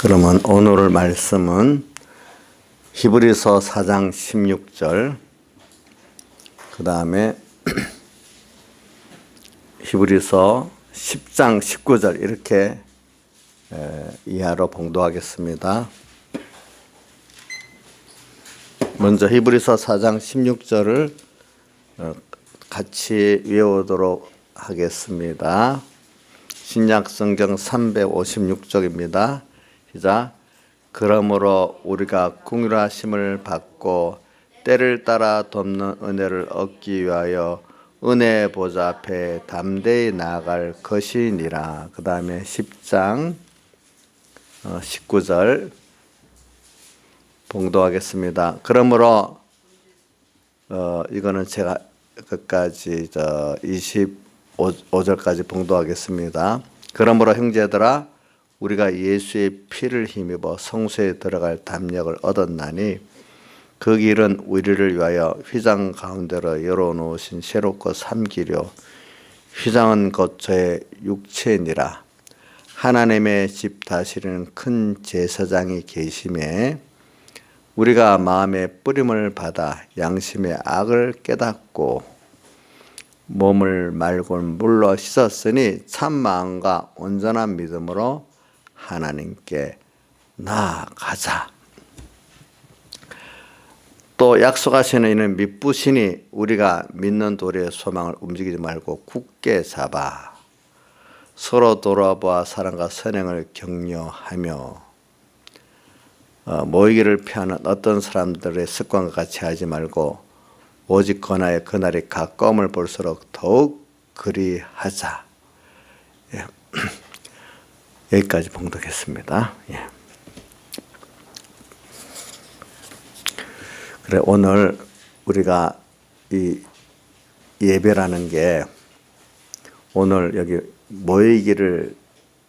그러면 오늘 말씀은 히브리서 4장 16절, 그 다음에 히브리서 10장 19절 이렇게 이하로 봉독하겠습니다. 먼저 히브리서 4장 16절을 같이 외우도록 하겠습니다. 신약성경 356쪽입니다. 시작. 그러므로 우리가 긍휼하심을 받고 때를 따라 돕는 은혜를 얻기 위하여 은혜 보좌 앞에 담대히 나아갈 것이니라. 그 다음에 10장 19절 봉독하겠습니다. 그러므로 이거는 제가 끝까지 25절까지 봉독하겠습니다. 그러므로 형제들아 우리가 예수의 피를 힘입어 성소에 들어갈 담력을 얻었나니 그 길은 우리를 위하여 휘장 가운데로 열어놓으신 새롭고 삼기려 휘장은 곧 저의 육체니라. 하나님의 집 다스리는 큰 제사장이 계심에 우리가 마음의 뿌림을 받아 양심의 악을 깨닫고 몸을 맑은 물로 씻었으니 참 마음과 온전한 믿음으로 하나님께 나아가자. 또 약속하시는 이는 믿으시니 우리가 믿는 도리의 소망을 움직이지 말고 굳게 잡아 서로 돌아보아 사랑과 선행을 격려하며 모이기를 피하는 어떤 사람들의 습관과 같이 하지 말고 오직 권하의 그날이 가까움을 볼수록 더욱 그리하자. 예. 여기까지 봉독했습니다. 예. 그래, 오늘 우리가 이 예배라는 게 오늘 여기 모이기를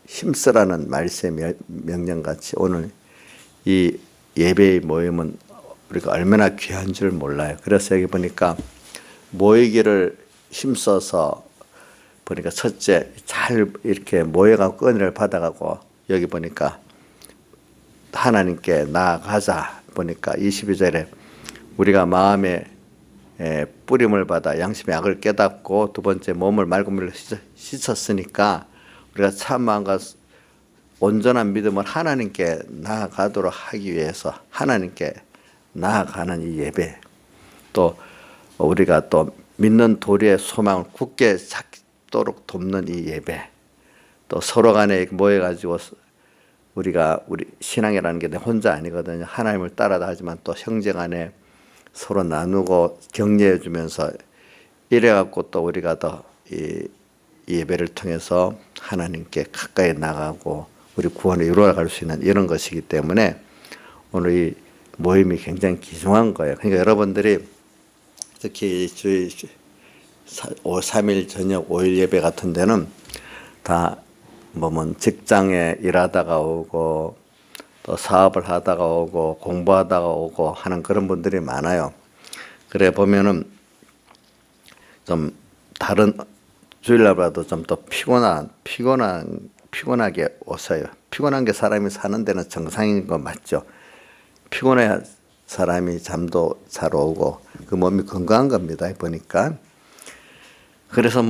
힘쓰라는 말씀의 명령같이 오늘 이 예배의 모임은 우리가 얼마나 귀한 줄 몰라요. 그래서 여기 보니까 모이기를 힘써서 보니까 첫째 잘 이렇게 모여가고 은혜를 받아가고 여기 보니까 하나님께 나아가자 보니까 22절에 우리가 마음에 뿌림을 받아 양심의 악을 깨닫고 두 번째 몸을 맑은 물로 씻었으니까 우리가 참 마음과 온전한 믿음을 하나님께 나아가도록 하기 위해서 하나님께 나아가는 이 예배, 또 우리가 또 믿는 도리의 소망을 굳게 찾도록 돕는 이 예배, 또 서로 간에 모여가지고 우리가 우리 신앙이라는 게 혼자 아니거든요. 하나님을 따라다 하지만 또 형제 간에 서로 나누고 격려해 주면서 이래갖고 또 우리가 더 이 예배를 통해서 하나님께 가까이 나가고 우리 구원을 이루어갈 수 있는 이런 것이기 때문에 오늘 이 모임이 굉장히 귀중한 거예요. 그러니까 여러분들이 특히 주일 3일 저녁 5일 예배 같은 데는 다 직장에 일하다가 오고 또 사업을 하다가 오고 공부하다가 오고 하는 그런 분들이 많아요. 그래 보면은 좀 다른 주일날보다도 좀 더 피곤하게 오세요. 피곤한 게 사람이 사는 데는 정상인 거 맞죠? 피곤해 사람이 잠도 잘 오고 그 몸이 건강한 겁니다. 보니까. 그래서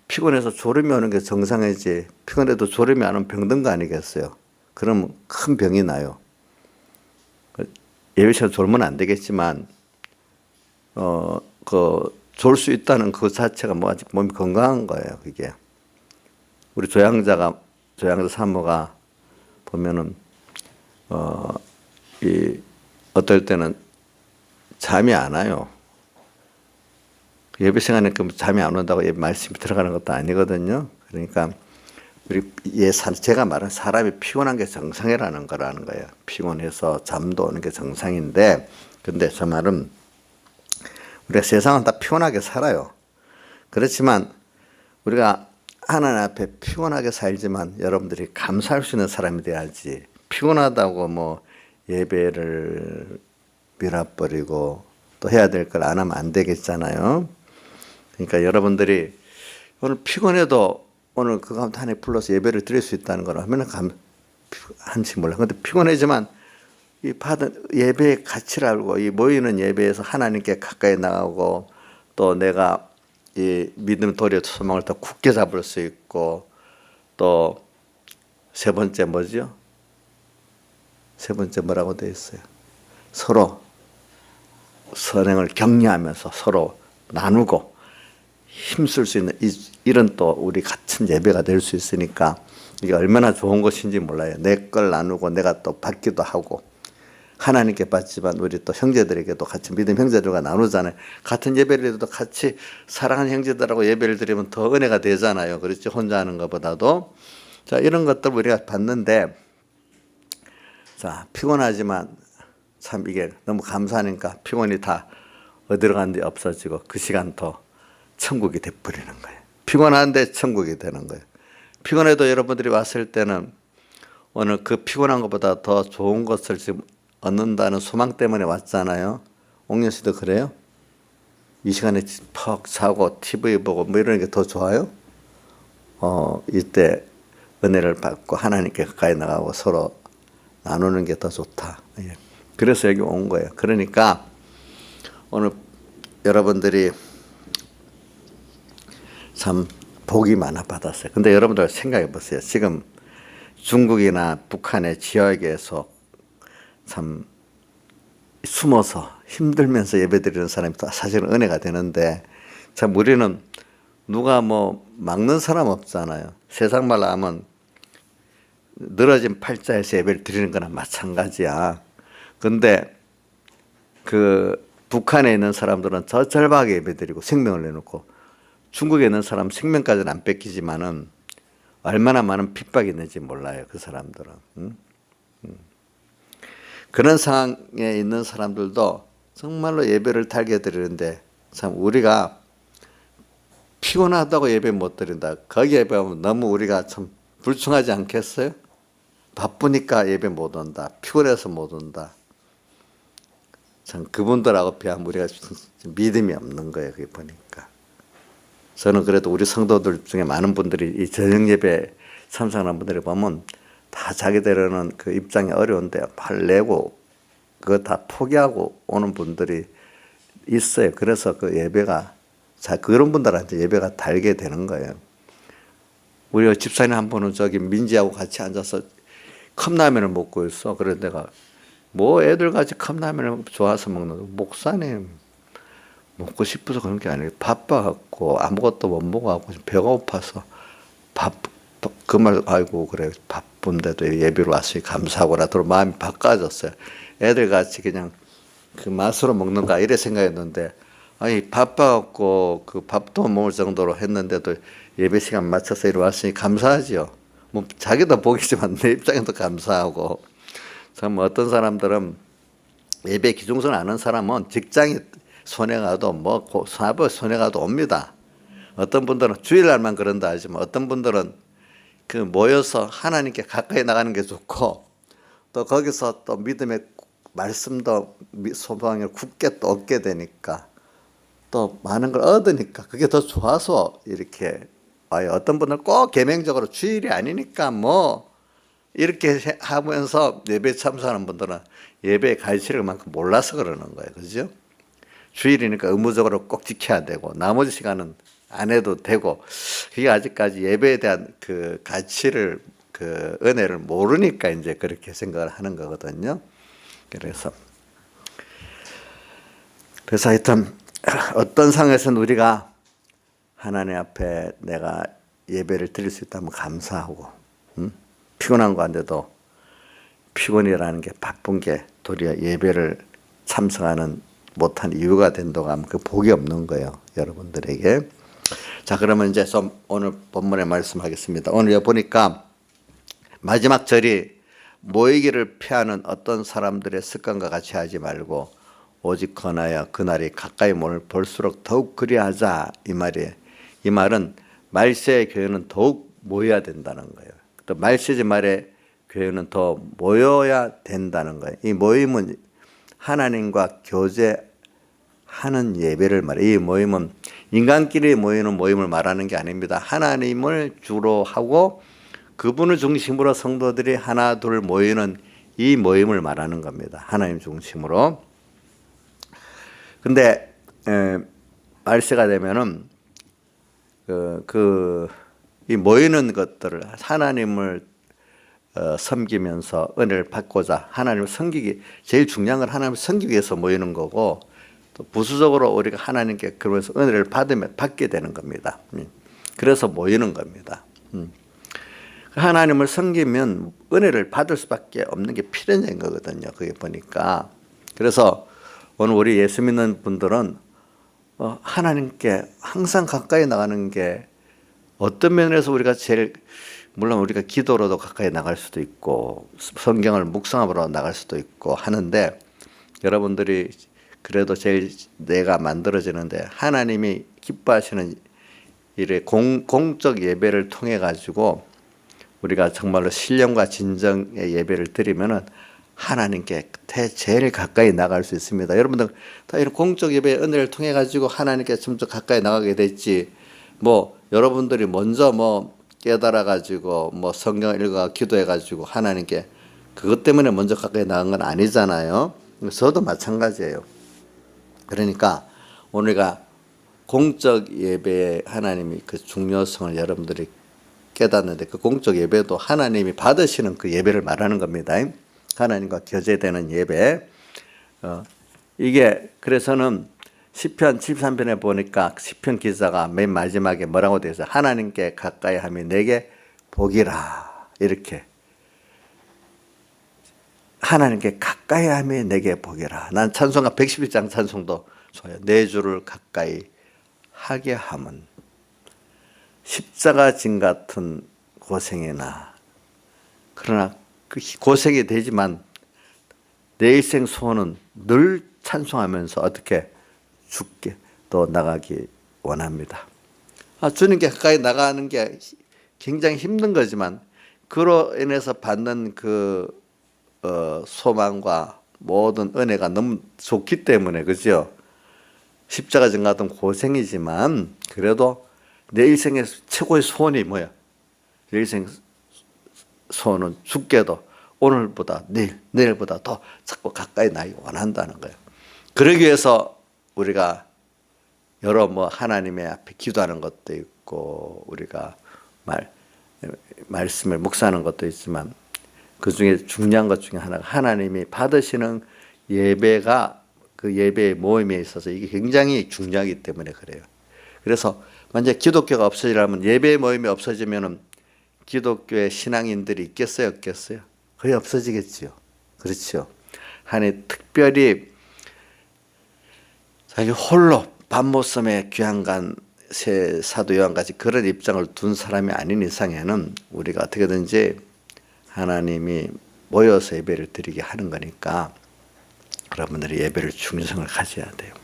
피곤해서 졸음이 오는 게 정상이지 피곤해도 졸음이 안 오면 병든 거 아니겠어요? 그럼 큰 병이 나요. 예배 시간 졸면 안 되겠지만 졸 수 있다는 그 자체가 아직 몸이 건강한 거예요. 그게 우리 조양자 사모가 보면은 어떨 때는 잠이 안 와요. 예배 시간에 잠이 안 온다고 예배 말씀이 들어가는 것도 아니거든요. 그러니까 제가 말한 사람이 피곤한 게 정상이라는 거라는 거예요. 피곤해서 잠도 오는 게 정상인데, 근데 저 말은 우리가 세상은 다 피곤하게 살아요. 그렇지만 우리가 하나님 앞에 피곤하게 살지만 여러분들이 감사할 수 있는 사람이 돼야지. 피곤하다고 예배를 밀어버리고 또 해야 될 걸 안 하면 안 되겠잖아요. 그러니까 여러분들이 오늘 피곤해도 오늘 그 가운데 하나님 불러서 예배를 드릴 수 있다는 건 얼마나 한지 몰라. 근데 피곤하지만 이 받은 예배의 가치를 알고 이 모이는 예배에서 하나님께 가까이 나가고 또 내가 이 믿음 도리의 소망을 더 굳게 잡을 수 있고 또 세 번째 뭐죠? 세 번째 뭐라고 되어 있어요? 서로 선행을 격려하면서 서로 나누고 힘쓸 수 있는 이런 또 우리 같은 예배가 될 수 있으니까 이게 얼마나 좋은 것인지 몰라요. 내 걸 나누고 내가 또 받기도 하고 하나님께 받지만 우리 또 형제들에게도 같이 믿음 형제들과 나누잖아요. 같은 예배를 해도 같이 사랑하는 형제들하고 예배를 드리면 더 은혜가 되잖아요. 그렇죠? 혼자 하는 것보다도. 자, 이런 것들 우리가 봤는데 자, 피곤하지만 참 이게 너무 감사하니까 피곤이 다 어디로 갔는지 없어지고 그 시간 더 천국이 돼버리는 거예요. 피곤한데 천국이 되는 거예요. 피곤해도 여러분들이 왔을 때는 오늘 그 피곤한 것보다 더 좋은 것을 지금 얻는다는 소망 때문에 왔잖아요. 옥년 씨도 그래요? 이 시간에 퍽 자고 TV 보고 뭐 이런 게 더 좋아요? 이때 은혜를 받고 하나님께 가까이 나가고 서로 나누는 게 더 좋다. 그래서 여기 온 거예요. 그러니까 오늘 여러분들이 참 복이 많아 받았어요. 근데 여러분들 생각해 보세요. 지금 중국이나 북한의 지역에서 참 숨어서 힘들면서 예배드리는 사람이 사실은 은혜가 되는데 참 우리는 누가 뭐 막는 사람 없잖아요. 세상 말로 하면 늘어진 팔자에서 예배를 드리는 거나 마찬가지야. 근데 그 북한에 있는 사람들은 저 절박하게 예배드리고 생명을 내놓고 중국에 있는 사람 생명까지는 안 뺏기지만은 얼마나 많은 핍박이 있는지 몰라요. 그 사람들은. 그런 상황에 있는 사람들도 정말로 예배를 달게 드리는데 참 우리가 피곤하다고 예배 못 드린다. 거기 예배하면 너무 우리가 참 불충하지 않겠어요? 바쁘니까 예배 못 온다. 피곤해서 못 온다. 참 그분들하고 비하면 우리가 믿음이 없는 거예요. 그게 보니까. 저는 그래도 우리 성도들 중에 많은 분들이 이 저녁 예배 참석하는 분들이 보면 다 자기들은 그 입장이 어려운데 팔 내고 그거 다 포기하고 오는 분들이 있어요. 그래서 그 예배가 그런 분들한테 예배가 달게 되는 거예요. 우리 집사님 한 분은 저기 민지하고 같이 앉아서 컵라면을 먹고 있어. 그래서 내가 뭐 애들 같이 컵라면을 좋아서 먹는 목사님 먹고 싶어서 그런 게 아니에요. 바빠갖고 아무것도 못 먹어갖고 배가 고파서 그 말 아이고 그래 바쁜데도 예배로 왔으니 감사하고 나더러 마음이 바꿔졌어요. 애들 같이 그냥 그 맛으로 먹는가 이래 생각했는데 아니 바빠갖고 그 밥도 못 먹을 정도로 했는데도 예배 시간 맞춰서 이리 왔으니 감사하지요. 뭐 자기도 복이지만 내 입장에도 감사하고 참 어떤 사람들은 예배 기중선 아는 사람은 직장이 손해 가도 뭐 사업에 손해 가도 옵니다. 어떤 분들은 주일날만 그런다 하지만 어떤 분들은 그 모여서 하나님께 가까이 나가는 게 좋고 또 거기서 또 믿음의 말씀도 소망을 굳게 또 얻게 되니까 또 많은 걸 얻으니까 그게 더 좋아서 이렇게 와요. 어떤 분들은 꼭 계명적으로 주일이 아니니까 뭐 이렇게 하면서 예배 참석하는 분들은 예배의 가치를 그만큼 몰라서 그러는 거예요. 그죠? 주일이니까 의무적으로 꼭 지켜야 되고 나머지 시간은 안 해도 되고 그게 아직까지 예배에 대한 그 가치를 그 은혜를 모르니까 이제 그렇게 생각을 하는 거거든요. 그래서 하여튼 어떤 상황에서는 우리가 하나님 앞에 내가 예배를 드릴 수 있다면 감사하고 피곤한 거 안돼도 피곤이라는 게 바쁜 게 도리어 예배를 참석하는 못한 이유가 된다고 하면 그 복이 없는 거예요. 여러분들에게. 자, 그러면 이제 좀 오늘 본문에 말씀하겠습니다. 오늘 보니까 마지막 절이 모이기를 피하는 어떤 사람들의 습관과 같이 하지 말고 오직 권하여 그날이 가까이 몸을 볼수록 더욱 그리하자 이 말이에요. 이 말은 말세의 교회는 더욱 모여야 된다는 거예요. 또 말세지 말에 교회는 더 모여야 된다는 거예요. 이 모임은 하나님과 교제하는 하는 예배를 말해요. 이 모임은 인간끼리 모이는 모임을 말하는 게 아닙니다. 하나님을 주로 하고 그분을 중심으로 성도들이 하나 둘 모이는 이 모임을 말하는 겁니다. 하나님 중심으로. 근데 말세가 되면은 이 모이는 것들을 하나님을 섬기면서 은혜를 받고자 하나님을 섬기기 제일 중요한 건 하나님을 섬기기 위해서 모이는 거고 또 부수적으로 우리가 하나님께 그러면서 은혜를 받게 되는 겁니다. 그래서 모이는 겁니다. 하나님을 섬기면 은혜를 받을 수밖에 없는 게 필연적인 거거든요. 그게 보니까. 그래서 오늘 우리 예수 믿는 분들은 하나님께 항상 가까이 나가는 게 어떤 면에서 우리가 제일 물론 우리가 기도로도 가까이 나갈 수도 있고 성경을 묵상함으로 나갈 수도 있고 하는데 여러분들이 그래도 제일 내가 만들어지는데 하나님이 기뻐하시는 일에 공적 예배를 통해 가지고 우리가 정말로 신령과 진정의 예배를 드리면은 하나님께 제일 가까이 나갈 수 있습니다. 여러분들 다 이런 공적 예배의 은혜를 통해 가지고 하나님께 좀 더 가까이 나가게 됐지. 뭐 여러분들이 먼저 뭐 깨달아 가지고 뭐 성경을 읽어 기도해 가지고 하나님께 그것 때문에 먼저 가까이 나간 건 아니잖아요. 저도 마찬가지예요. 그러니까 우리가 공적 예배에 하나님이 그 중요성을 여러분들이 깨닫는데 그 공적 예배도 하나님이 받으시는 그 예배를 말하는 겁니다. 하나님과 교제되는 예배. 이게 그래서는 시편 73편에 보니까 시편 기자가 맨 마지막에 뭐라고 되어 있어요? 하나님께 가까이 하면 내게 복이라. 이렇게. 하나님께 가까이 하면 내게 복이라. 난 찬송가 111장 찬송도 좋아요. 내 주를 가까이 하게 함은 십자가 진 같은 고생이나 그러나 그 고생이 되지만 내 일생 소원은 늘 찬송하면서 어떻게 죽게 또 나가기 원합니다. 주님께 가까이 나가는 게 굉장히 힘든 거지만 그로 인해서 받는 그 소망과 모든 은혜가 너무 좋기 때문에 그죠? 십자가 진 같은 고생이지만 그래도 내 일생의 최고의 소원이 뭐야? 내 일생 소원은 죽게도 오늘보다 내일보다 더 자꾸 가까이 나기 원한다는 거예요. 그러기 위해서 우리가 여러 하나님의 앞에 기도하는 것도 있고 우리가 말씀을 묵상하는 것도 있지만 그 중에 중요한 것 중에 하나가 하나님이 받으시는 예배가 그 예배의 모임에 있어서 이게 굉장히 중요하기 때문에 그래요. 그래서 만약 기독교가 없어지려면 예배의 모임이 없어지면은 기독교의 신앙인들이 있겠어요, 없겠어요? 거의 없어지겠지요. 그렇죠. 특별히 자기 홀로 밤모섬의 귀한간 사도 요한같이 그런 입장을 둔 사람이 아닌 이상에는 우리가 어떻게든지 하나님이 모여서 예배를 드리게 하는 거니까 여러분들이 예배를 중요성을 가져야 돼요.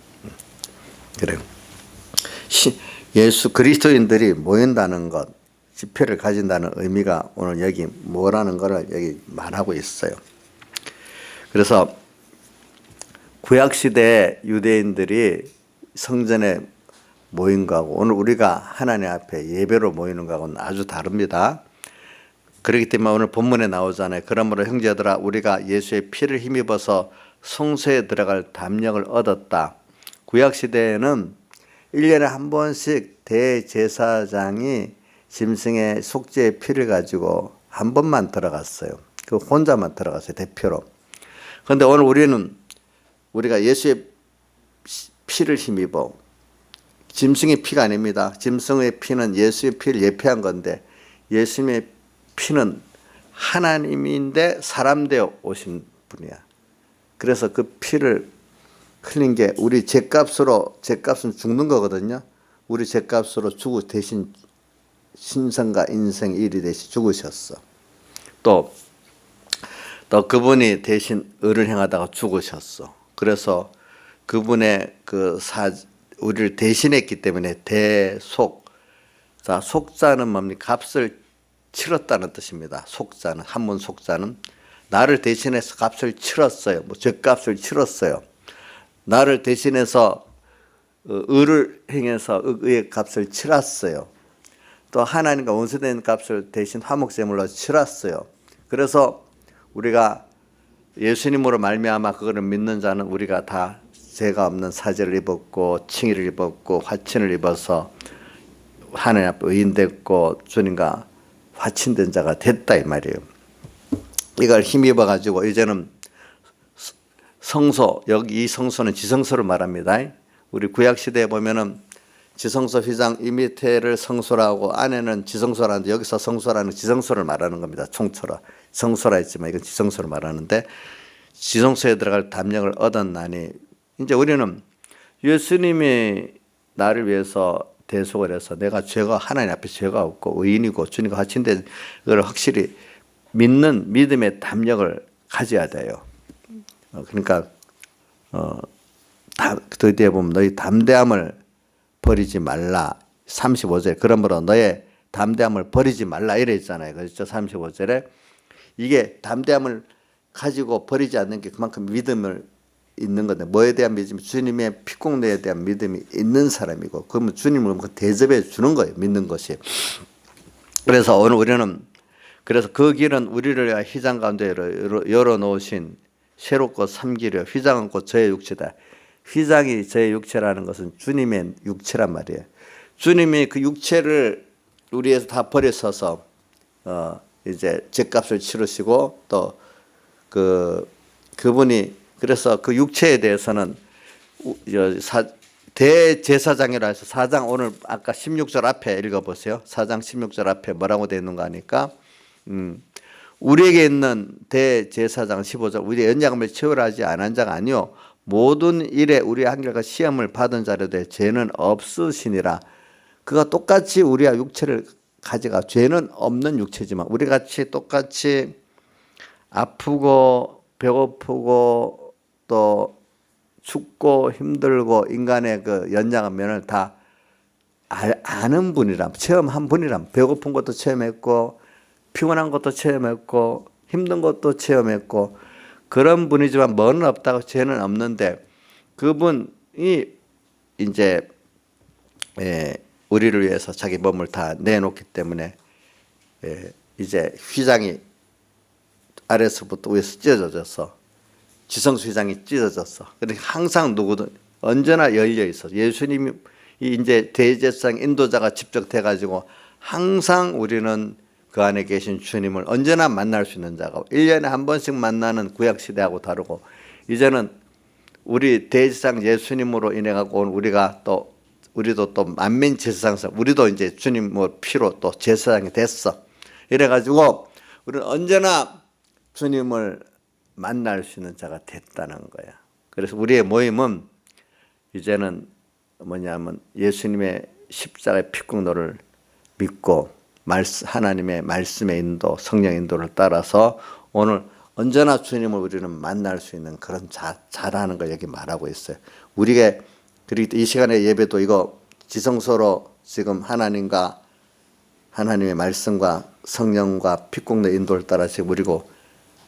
그래요. 예수 그리스도인들이 모인다는 것, 집회를 가진다는 의미가 오늘 여기 뭐라는 것을 여기 말하고 있어요. 그래서 구약시대 유대인들이 성전에 모인 거하고 오늘 우리가 하나님 앞에 예배로 모이는 거하고는 아주 다릅니다. 그렇기 때문에 오늘 본문에 나오잖아요. 그러므로 형제들아 우리가 예수의 피를 힘입어서 성소에 들어갈 담력을 얻었다. 구약시대에는 1년에 한 번씩 대제사장이 짐승의 속죄의 피를 가지고 한 번만 들어갔어요. 그 혼자만 들어갔어요. 대표로. 그런데 오늘 우리가 예수의 피를 힘입어 짐승의 피가 아닙니다. 짐승의 피는 예수의 피를 예표한 건데 예수님의 피는 하나님인데 사람 되어 오신 분이야. 그래서 그 피를 흘린 게 우리 죄값은 죽는 거거든요. 우리 죄값으로 대신 신성과 인생 일이 대신 죽으셨어. 또 그분이 대신 의를 행하다가 죽으셨어. 그래서 그분의 우리를 대신했기 때문에 속자는 뭡니까? 값을 치렀다는 뜻입니다. 속자는 한문 속자는 나를 대신해서 값을 치렀어요. 죄값을 치렀어요. 나를 대신해서 의를 행해서 의의 값을 치렀어요. 또 하나님과 원수된 값을 대신 화목제물로 치렀어요. 그래서 우리가 예수님으로 말미암아 그거를 믿는 자는 우리가 다 죄가 없는 사죄를 입었고 칭의를 입었고 화친을 입어서 하나님 앞에 의인됐고 주님과 화친된 자가 됐다 이 말이에요. 이걸 힘입어 가지고 이제는 성소, 여기 이 성소는 지성소를 말합니다. 우리 구약 시대에 보면은 지성소 휘장 이 밑에를 성소라고 안에는 지성소라는데 여기서 성소라는 지성소를 말하는 겁니다. 총처럼 성소라 했지만 이건 지성소를 말하는데 지성소에 들어갈 담력을 얻었나니 이제 우리는 예수님이 나를 위해서 대속을 해서 내가 죄가 하나님 앞에 죄가 없고 의인이고 주님과 화친된 걸 확실히 믿는 믿음의 담력을 가져야 돼요. 그러니까 그 뒤에 보면 너희 담대함을 버리지 말라. 35절 그러므로 너의 담대함을 버리지 말라 이래 있잖아요. 그렇죠? 35절에 이게 담대함을 가지고 버리지 않는 게 그만큼 믿음을 있는 건데 뭐에 대한 믿음이 주님의 피공로에 대한 믿음이 있는 사람이고 그러면 주님을 대접해 주는 거예요. 믿는 것이. 그래서 오늘 우리는 그래서 그 길은 우리를 위하여 휘장 가운데 열어놓으신 새롭고 삼기려 휘장은 곧 저의 육체다. 휘장이 저의 육체라는 것은 주님의 육체란 말이에요. 주님이 그 육체를 우리에서 다 버리셔서 이제 죄값을 치르시고 또 그분이 그래서 그 육체에 대해서는 대제사장이라 해서 4장 오늘 아까 16절 앞에 읽어보세요. 4장 16절 앞에 뭐라고 되어 있는가 하니까 우리에게 있는 대제사장 15절 우리 연약함을 채우라지 않은 자가 아니요 모든 일에 우리 한결과 시험을 받은 자료되 죄는 없으시니라. 그가 똑같이 우리와 육체를 가져가 죄는 없는 육체지만 우리 같이 똑같이 아프고 배고프고 또 춥고 힘들고 인간의 그 연약한 면을 다 아는 분이라 체험한 분이라 배고픈 것도 체험했고 피곤한 것도 체험했고 힘든 것도 체험했고 그런 분이지만 뭐는 없다고 죄는 없는데 그분이 이제 우리를 위해서 자기 몸을 다 내놓기 때문에 이제 휘장이 아래서부터 위에서 찢어져서 지성소 휘장이 찢어졌어. 그러니까 항상 누구든 언제나 열려 있어. 예수님이 이제 대제사장 인도자가 직접 돼가지고 항상 우리는 그 안에 계신 주님을 언제나 만날 수 있는 자가 1년에 한 번씩 만나는 구약시대하고 다르고 이제는 우리 대제사장 예수님으로 인해 갖고 온 우리도 또 만민 제사장서 우리도 이제 주님 피로 또 제사장이 됐어. 이래가지고 우리는 언제나 주님을 만날 수 있는 자가 됐다는 거야. 그래서 우리의 모임은 이제는 뭐냐면 예수님의 십자가의 피공로를 믿고 하나님의 말씀의 인도, 성령 인도를 따라서 오늘 언제나 주님을 우리는 만날 수 있는 그런 자라는 걸 여기 말하고 있어요. 우리가 그리고 이 시간의 예배도 이거 지성소로 지금 하나님의 말씀과 성령과 피공로 인도를 따라 지금 우리고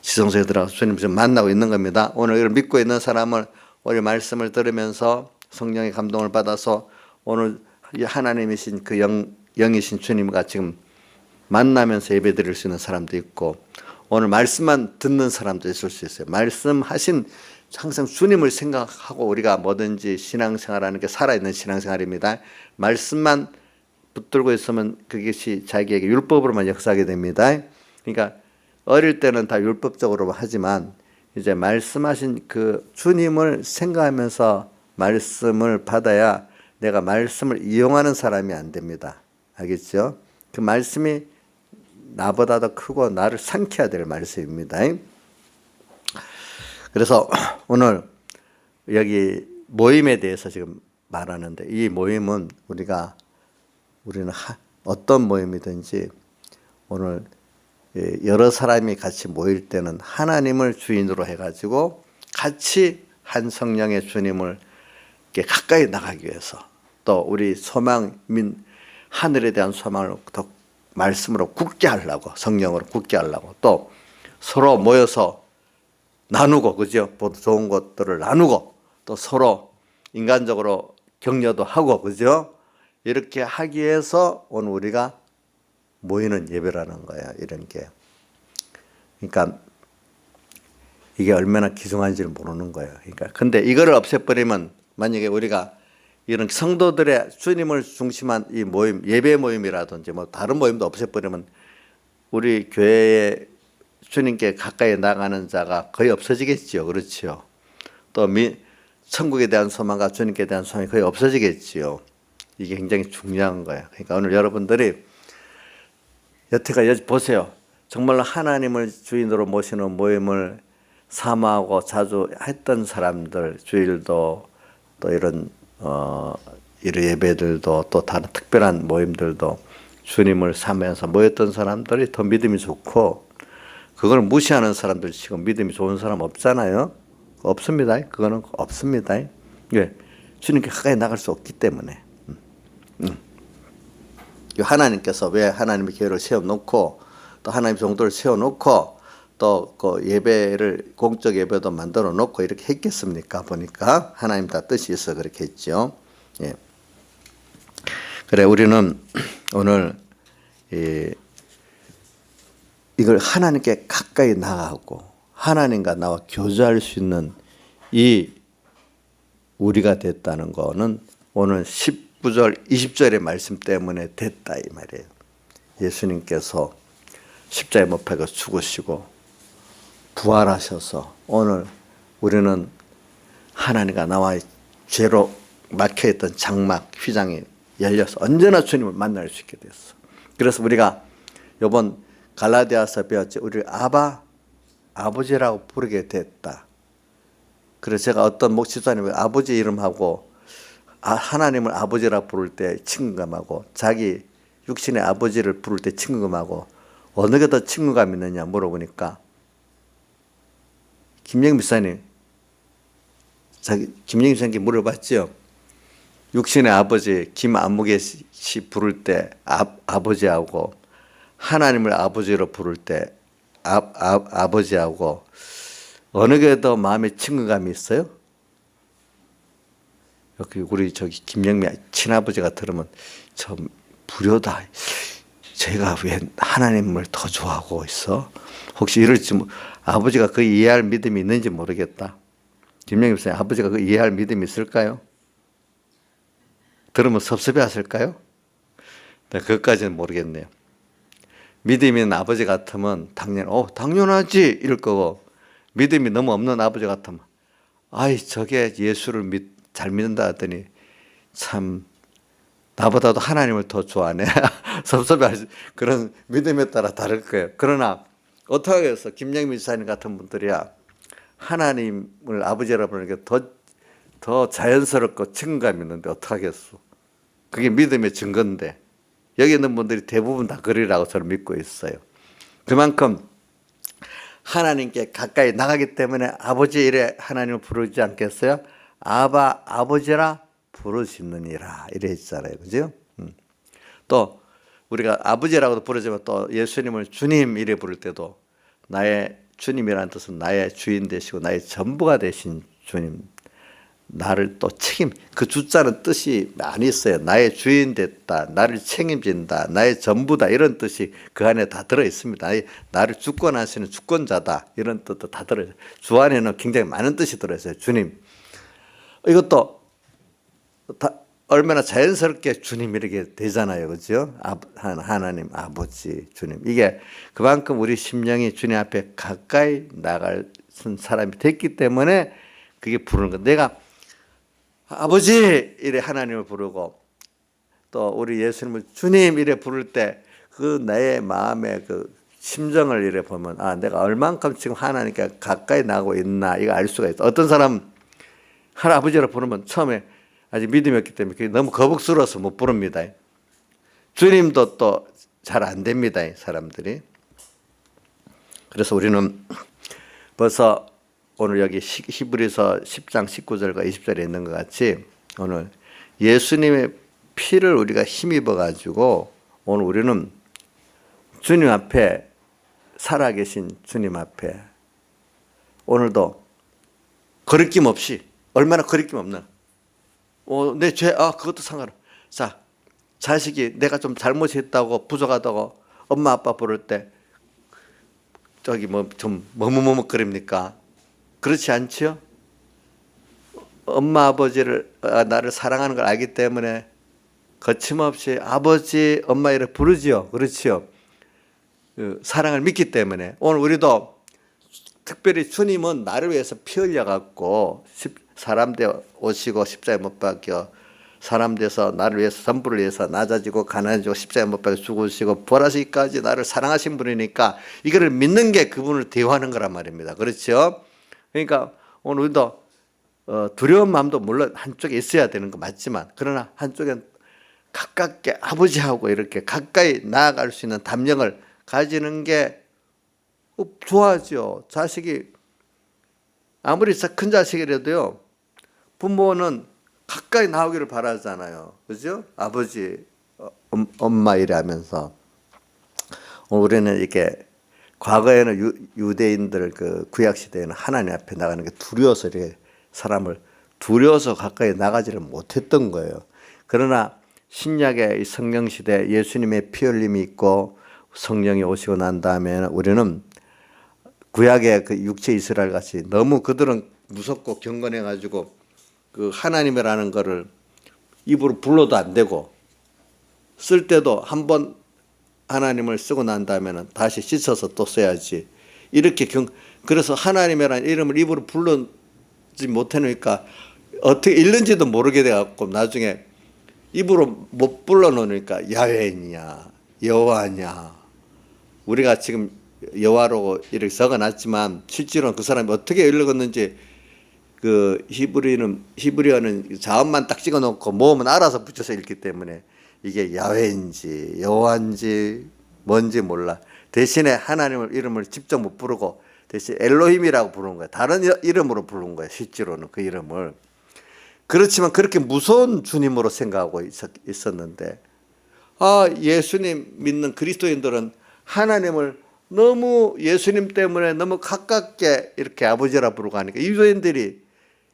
지성소에 들어가서 주님 지금 만나고 있는 겁니다. 오늘 이걸 믿고 있는 사람은 오늘 말씀을 들으면서 성령의 감동을 받아서 오늘 하나님이신 그 영이신 주님과 지금 만나면서 예배 드릴 수 있는 사람도 있고 오늘 말씀만 듣는 사람도 있을 수 있어요. 말씀하신 항상 주님을 생각하고 우리가 뭐든지 신앙생활하는 게 살아있는 신앙생활입니다. 말씀만 붙들고 있으면 그것이 자기에게 율법으로만 역사하게 됩니다. 그러니까 어릴 때는 다 율법적으로 하지만 이제 말씀하신 그 주님을 생각하면서 말씀을 받아야 내가 말씀을 이용하는 사람이 안 됩니다. 알겠죠? 그 말씀이 나보다 더 크고 나를 삼켜야 될 말씀입니다. 그래서 오늘 여기 모임에 대해서 지금 말하는데 이 모임은 우리는 어떤 모임이든지 오늘 여러 사람이 같이 모일 때는 하나님을 주인으로 해가지고 같이 한 성령의 주님을 가까이 나가기 위해서 또 우리 하늘에 대한 소망을 더 말씀으로 굳게 하려고 성령으로 굳게 하려고 또 서로 모여서 나누고 그죠? 좋은 것들을 나누고 또 서로 인간적으로 격려도 하고, 그죠? 이렇게 하기 위해서 오늘 우리가 모이는 예배라는 거예요. 이런 게. 그러니까 이게 얼마나 귀중한지를 모르는 거예요. 그러니까 근데 이거를 없애버리면, 만약에 우리가 이런 성도들의 주님을 중심한 이 모임, 예배 모임이라든지 뭐 다른 모임도 없애버리면 우리 교회에 주님께 가까이 나가는 자가 거의 없어지겠지요. 그렇지요. 또 천국에 대한 소망과 주님께 대한 소망이 거의 없어지겠지요. 이게 굉장히 중요한 거예요. 그러니까 오늘 여러분들이 여태까지 보세요. 정말로 하나님을 주인으로 모시는 모임을 사모하고 자주 했던 사람들, 주일도 또 이런 예배들도 또 다른 특별한 모임들도 주님을 사모해서 모였던 사람들이 더 믿음이 좋고, 그걸 무시하는 사람들 지금 믿음이 좋은 사람 없잖아요. 없습니다. 그거는 없습니다. 왜? 주님께 가까이 나갈 수 없기 때문에. 하나님께서 왜 하나님의 교회를 세워놓고 또 하나님 정도를 세워놓고 또 그 예배를 공적 예배도 만들어 놓고 이렇게 했겠습니까? 보니까 하나님 다 뜻이 있어 그렇게 했죠. 예. 그래 우리는 오늘 이걸 하나님께 가까이 나가고 하나님과 나와 교제할 수 있는 이 우리가 됐다는 거는 오늘 19절 20절의 말씀 때문에 됐다 이 말이에요. 예수님께서 십자가에 못 박혀 죽으시고 부활하셔서 오늘 우리는 하나님과 나와 죄로 막혀있던 장막 휘장이 열려서 언제나 주님을 만날 수 있게 됐어. 그래서 우리가 이번 갈라디아서 배웠지, 우리를 아버지라고 부르게 됐다. 그래서 제가 어떤 목사님이 아버지 이름하고 하나님을 아버지라고 부를 때 친근감하고 자기 육신의 아버지를 부를 때 친근감하고 어느 게 더 친근감 있느냐 물어보니까 김영민 목사님, 김영민 목사님께 물어봤죠. 육신의 아버지 김안무개 씨 부를 때 아버지하고 하나님을 아버지로 부를 때 아버지하고 어느 게 더 마음에 친근감이 있어요? 여기 우리 김영미 친아버지가 들으면 참 불효다. 제가 왜 하나님을 더 좋아하고 있어? 혹시 이럴지 아버지가 그 이해할 믿음이 있는지 모르겠다. 김영미 목사님, 아버지가 그 이해할 믿음이 있을까요? 들으면 섭섭해하실까요? 네, 그것까지는 모르겠네요. 믿음이 있는 아버지 같으면 당연하지 이럴 거고, 믿음이 너무 없는 아버지 같으면 저게 예수를 잘 믿는다 하더니 참 나보다도 하나님을 더 좋아하네. 섭섭해하시. 그런 믿음에 따라 다를 거예요. 그러나 어떻게 하겠어? 김영민 지사님 같은 분들이야 하나님을 아버지라고 부르는 게 더 자연스럽고 친근감 있는데 어떡하겠어. 그게 믿음의 증거인데 여기 있는 분들이 대부분 다 그리라고 저는 믿고 있어요. 그만큼 하나님께 가까이 나가기 때문에 아버지 이래 하나님을 부르지 않겠어요? 아버지라 부르시느니라 이래 했잖아요. 그죠? 또 우리가 아버지라고도 부르지만 또 예수님을 주님 이래 부를 때도 나의 주님이라는 뜻은 나의 주인 되시고 나의 전부가 되신 주님, 나를 또 그 주자는 뜻이 많이 있어요. 나의 주인 됐다, 나를 책임진다, 나의 전부다 이런 뜻이 그 안에 다 들어 있습니다. 나를 주권하시는 주권자다 이런 뜻도 다 들어 있어요. 주 안에는 굉장히 많은 뜻이 들어 있어요. 주님. 이것도 얼마나 자연스럽게 주님 이렇게 되잖아요. 그죠? 하나님, 아버지, 주님. 이게 그만큼 우리 심령이 주님 앞에 가까이 나갈 사람이 됐기 때문에 그게 부르는 거. 내가 아버지 이래 하나님을 부르고 또 우리 예수님을 주님 이래 부를 때 그 나의 마음의 그 심정을 이래 보면 내가 얼만큼 지금 하나님께 가까이 나가고 있나 이거 알 수가 있어. 어떤 사람 할아버지라 부르면 처음에 아직 믿음이 없기 때문에 그게 너무 거북스러워서 못 부릅니다. 주님도 또 잘 안 됩니다. 사람들이. 그래서 우리는 벌써 오늘 여기 히브리서 10장 19절과 20절에 있는 것 같이 오늘 예수님의 피를 우리가 힘입어 가지고 오늘 우리는 주님 앞에 살아계신 주님 앞에 오늘도 거리낌 없이 얼마나 거리낌 없나 내 죄, 그것도 상관없어. 자, 자식이 내가 좀 잘못했다고 부족하다고 엄마 아빠 부를 때 저기 뭐 좀 머뭇머뭇거립니까? 그렇지 않지요? 엄마 아버지를 나를 사랑하는 걸 알기 때문에 거침없이 아버지 엄마 이렇게 부르지요. 그렇지요? 그 사랑을 믿기 때문에 오늘 우리도 특별히 주님은 나를 위해서 피 흘려 갖고 사람 되어 오시고 십자가에 못 박혀 사람 돼서 나를 위해서 선부를 위해서 낮아지고 가난해지고 십자가에 못 박혀 죽으시고 부활하시기까지 나를 사랑하신 분이니까 이거를 믿는 게 그분을 대우하는 거란 말입니다. 그렇죠? 그러니까 오늘 우리도 두려운 마음도 물론 한쪽에 있어야 되는 거 맞지만 그러나 한쪽엔 가깝게 아버지하고 이렇게 가까이 나아갈 수 있는 담력을 가지는 게 좋아하죠. 자식이 아무리 큰 자식이라도요 부모는 가까이 나오기를 바라잖아요. 그죠? 아버지, 엄마 이래하면서 우리는 이렇게 과거에는 유대인들 그 구약 시대에는 하나님 앞에 나가는 게 두려워서 이렇게 사람을 두려워서 가까이 나가지를 못했던 거예요. 그러나 신약의 성령 시대 예수님의 피 흘림이 있고 성령이 오시고 난 다음에는 우리는 구약의 그 육체 이스라엘 같이 너무 그들은 무섭고 경건해 가지고 그 하나님이라는 거를 입으로 불러도 안 되고 쓸 때도 한번 하나님을 쓰고 난 다음에는 다시 씻어서 또 써야지. 이렇게 그래서 하나님이라는 이름을 입으로 불러지 못해놓으니까 어떻게 읽는지도 모르게 돼갖고 나중에 입으로 못 불러놓으니까 야훼냐 여호와냐 우리가 지금 여호와로 이렇게 적어놨지만 실제로는 그 사람이 어떻게 읽었는지 그 히브리어는 자음만 딱 찍어놓고 모음은 알아서 붙여서 읽기 때문에 이게 야훼인지 여호와인지 뭔지 몰라. 대신에 하나님의 이름을 직접 못 부르고 대신 엘로힘이라고 부르는 거야. 다른 이름으로 부르는 거야. 실제로는 그 이름을. 그렇지만 그렇게 무서운 주님으로 생각하고 있었는데 예수님 믿는 그리스도인들은 하나님을 너무 예수님 때문에 너무 가깝게 이렇게 아버지라 부르고 하니까 유대인들이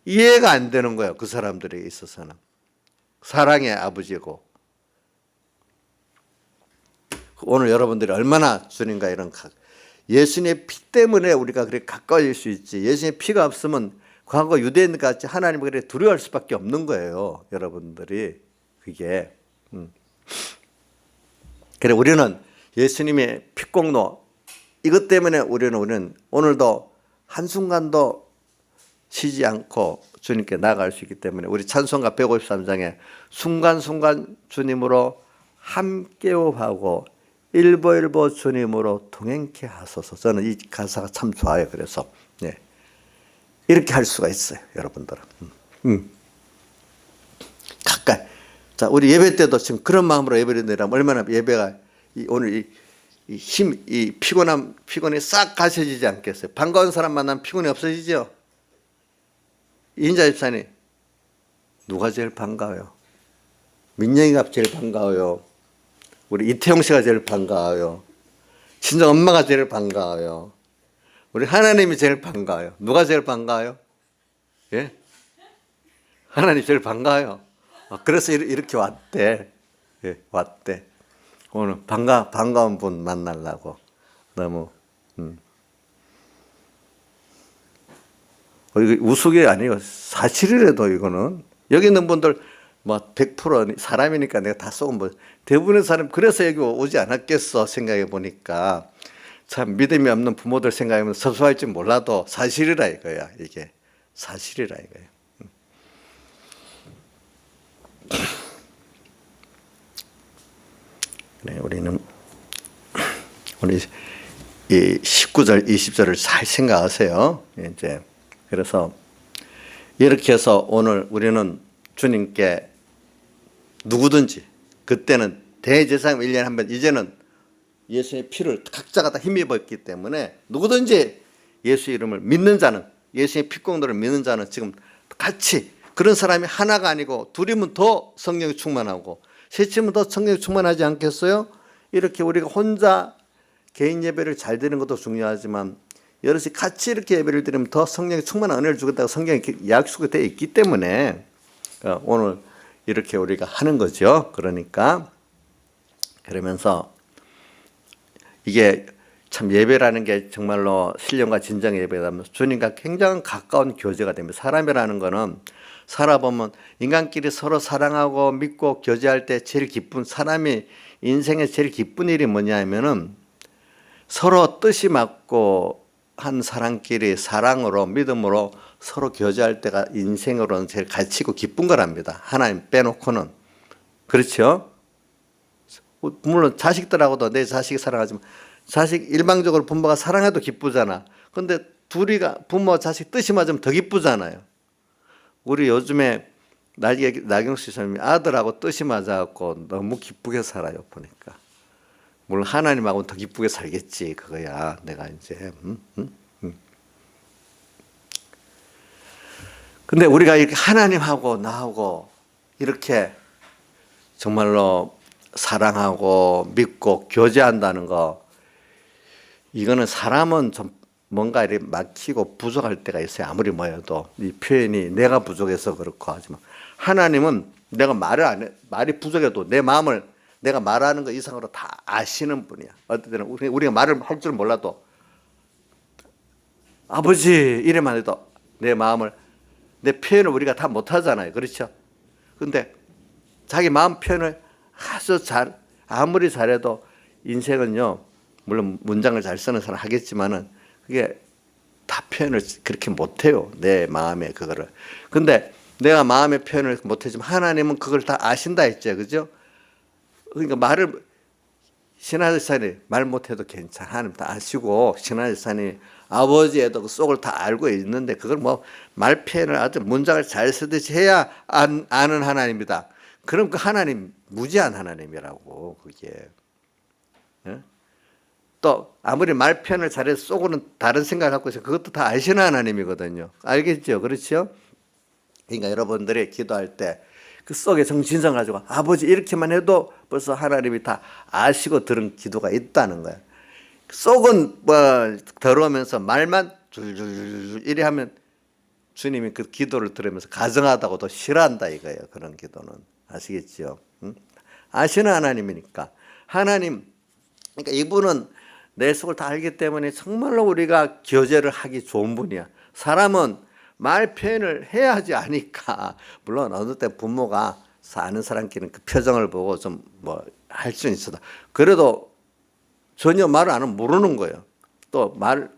이해가 안 되는 거예요. 그 사람들에 있어서는. 사랑의 아버지고. 오늘 여러분들이 얼마나 주님과 이런 예수님의 피 때문에 우리가 그렇게 가까워질 수 있지. 예수님의 피가 없으면 과거 유대인 같이 하나님을 그렇게 두려워할 수밖에 없는 거예요. 여러분들이. 그게. 그래 우리는 예수님의 피공로 이것 때문에 우리는 오늘도 한순간도 쉬지 않고 주님께 나아갈 수 있기 때문에 우리 찬송가 153장에 순간순간 주님으로 함께하고 일보일보 주님으로 동행케 하소서. 저는 이 가사가 참 좋아요. 그래서 이렇게 할 수가 있어요. 여러분들은. 가까이. 자, 우리 예배 때도 지금 그런 마음으로 예배를 드리면 얼마나 예배가 오늘 이 피곤이 싹 가셔지지 않겠어요? 반가운 사람 만나면 피곤이 없어지죠? 인자 집사님, 누가 제일 반가워요? 민영이가 제일 반가워요. 우리 이태용 씨가 제일 반가워요. 친정 엄마가 제일 반가워요. 우리 하나님이 제일 반가워요. 누가 제일 반가워요? 예? 하나님 제일 반가워요. 그래서 이렇게 왔대. 예, 왔대. 오늘 반가운 분 만나려고. 너무 이거 우스개 아니에요. 사실이라도 이거는 여기 있는 분들 뭐 100% 사람이니까 내가 다 쏘고 뭐 대부분의 사람 그래서 여기 오지 않았겠어 생각해 보니까 참 믿음이 없는 부모들 생각하면 섭섭할지 몰라도 사실이라 이거야. 이게 사실이라 이거야. 네, 우리는 우리 이 19절 20절을 잘 생각하세요. 이제 그래서 이렇게 해서 오늘 우리는 주님께 누구든지 그때는 대제사장 1년에 한 번 이제는 예수의 피를 각자가 다 힘입었기 때문에 누구든지 예수 이름을 믿는 자는 예수의 피공도를 믿는 자는 지금 같이 그런 사람이 하나가 아니고 둘이면 더 성령이 충만하고 셋이면 더 성령이 충만하지 않겠어요? 이렇게 우리가 혼자 개인 예배를 잘 드리는 것도 중요하지만 여럿이 같이 이렇게 예배를 드리면 더 성령이 충만한 은혜를 주겠다고 성경에 약속이 되어 있기 때문에 오늘 이렇게 우리가 하는 거죠. 그러니까 그러면서 이게 참 예배라는 게 정말로 신령과 진정의 예배라면 주님과 굉장히 가까운 교제가 됩니다. 사람이라는 거는 살아보면 인간끼리 서로 사랑하고 믿고 교제할 때 제일 기쁜, 사람이 인생에 제일 기쁜 일이 뭐냐 하면은 서로 뜻이 맞고 한 사람끼리 사랑으로 믿음으로 서로 교제할 때가 인생으로는 제일 가치고 기쁜 거랍니다. 하나님 빼놓고는. 그렇죠? 물론 자식들하고도 내 자식이 사랑하지만 자식 일방적으로 부모가 사랑해도 기쁘잖아. 근데 둘이가 부모 자식 뜻이 맞으면 더 기쁘잖아요. 우리 요즘에 나경수 선생님이 아들하고 뜻이 맞아갖고 너무 기쁘게 살아요. 보니까. 물론 하나님하고는 더 기쁘게 살겠지. 그거야. 내가 이제. 근데 우리가 이렇게 하나님하고 나하고 이렇게 정말로 사랑하고 믿고 교제한다는 거, 이거는 사람은 좀 뭔가 이렇게 막히고 부족할 때가 있어요. 아무리 뭐여도 이 표현이 내가 부족해서 그렇고 하지만 하나님은 내가 말이 부족해도 내 마음을 내가 말하는 거 이상으로 다 아시는 분이야. 어떨 때는 우리가 말을 할 줄 몰라도 아버지 이래만 해도 내 마음을, 내 표현을 우리가 다 못하잖아요. 그렇죠? 근데 자기 마음 표현을 아주 아무리 잘해도 인생은요, 물론 문장을 잘 쓰는 사람 하겠지만은 그게 다 표현을 그렇게 못해요. 내 마음의 그거를. 근데 내가 마음의 표현을 못하지만 하나님은 그걸 다 아신다 했죠. 그죠? 그러니까 말을, 신하들산이 말 못해도 괜찮아. 하나님 다 아시고, 신하들산이 아버지에도 그 속을 다 알고 있는데 그걸 뭐 말 표현을 아주 문장을 잘 쓰듯이 해야 아는 하나님이다. 그럼 그 하나님 무지한 하나님이라고 그게. 예? 또 아무리 말 표현을 잘해서 속으로는 다른 생각을 갖고 있어요. 그것도 다 아시는 하나님이거든요. 알겠죠? 그렇죠? 그러니까 여러분들이 기도할 때 그 속에 정신성 가지고 아버지 이렇게만 해도 벌써 하나님이 다 아시고 들은 기도가 있다는 거예요. 속은 뭐 더러우면서 말만 줄줄줄 이래 하면 주님이 그 기도를 들으면서 가정하다고도 싫어한다 이거예요. 그런 기도는. 아시겠죠? 응? 아시는 하나님이니까. 하나님, 그러니까 이분은 내 속을 다 알기 때문에 정말로 우리가 교제를 하기 좋은 분이야. 사람은 말 표현을 해야 하지 않으니까. 물론 어느 때 부모가 아는 사람끼리는 그 표정을 보고 좀 뭐 할 수는 있어도 그래도 전혀 말을 안 하면 모르는 거예요. 또 말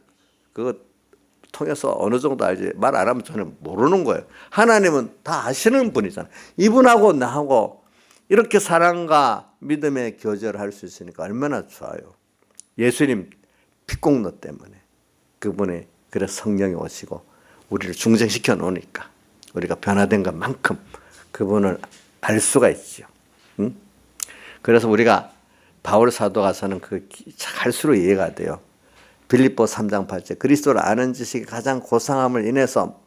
그거 통해서 어느 정도 알지 말 안 하면 전혀 모르는 거예요. 하나님은 다 아시는 분이잖아요. 이분하고 나하고 이렇게 사랑과 믿음의 교제를 할 수 있으니까 얼마나 좋아요. 예수님 피공로 때문에 그분이 그래서 성령이 오시고 우리를 중생시켜 놓으니까 우리가 변화된 것만큼 그분을 알 수가 있죠. 응? 그래서 우리가 바울 사도가서는 그 갈수록 이해가 돼요. 빌립보 3장 8절 그리스도를 아는 지식이 가장 고상함을 인해서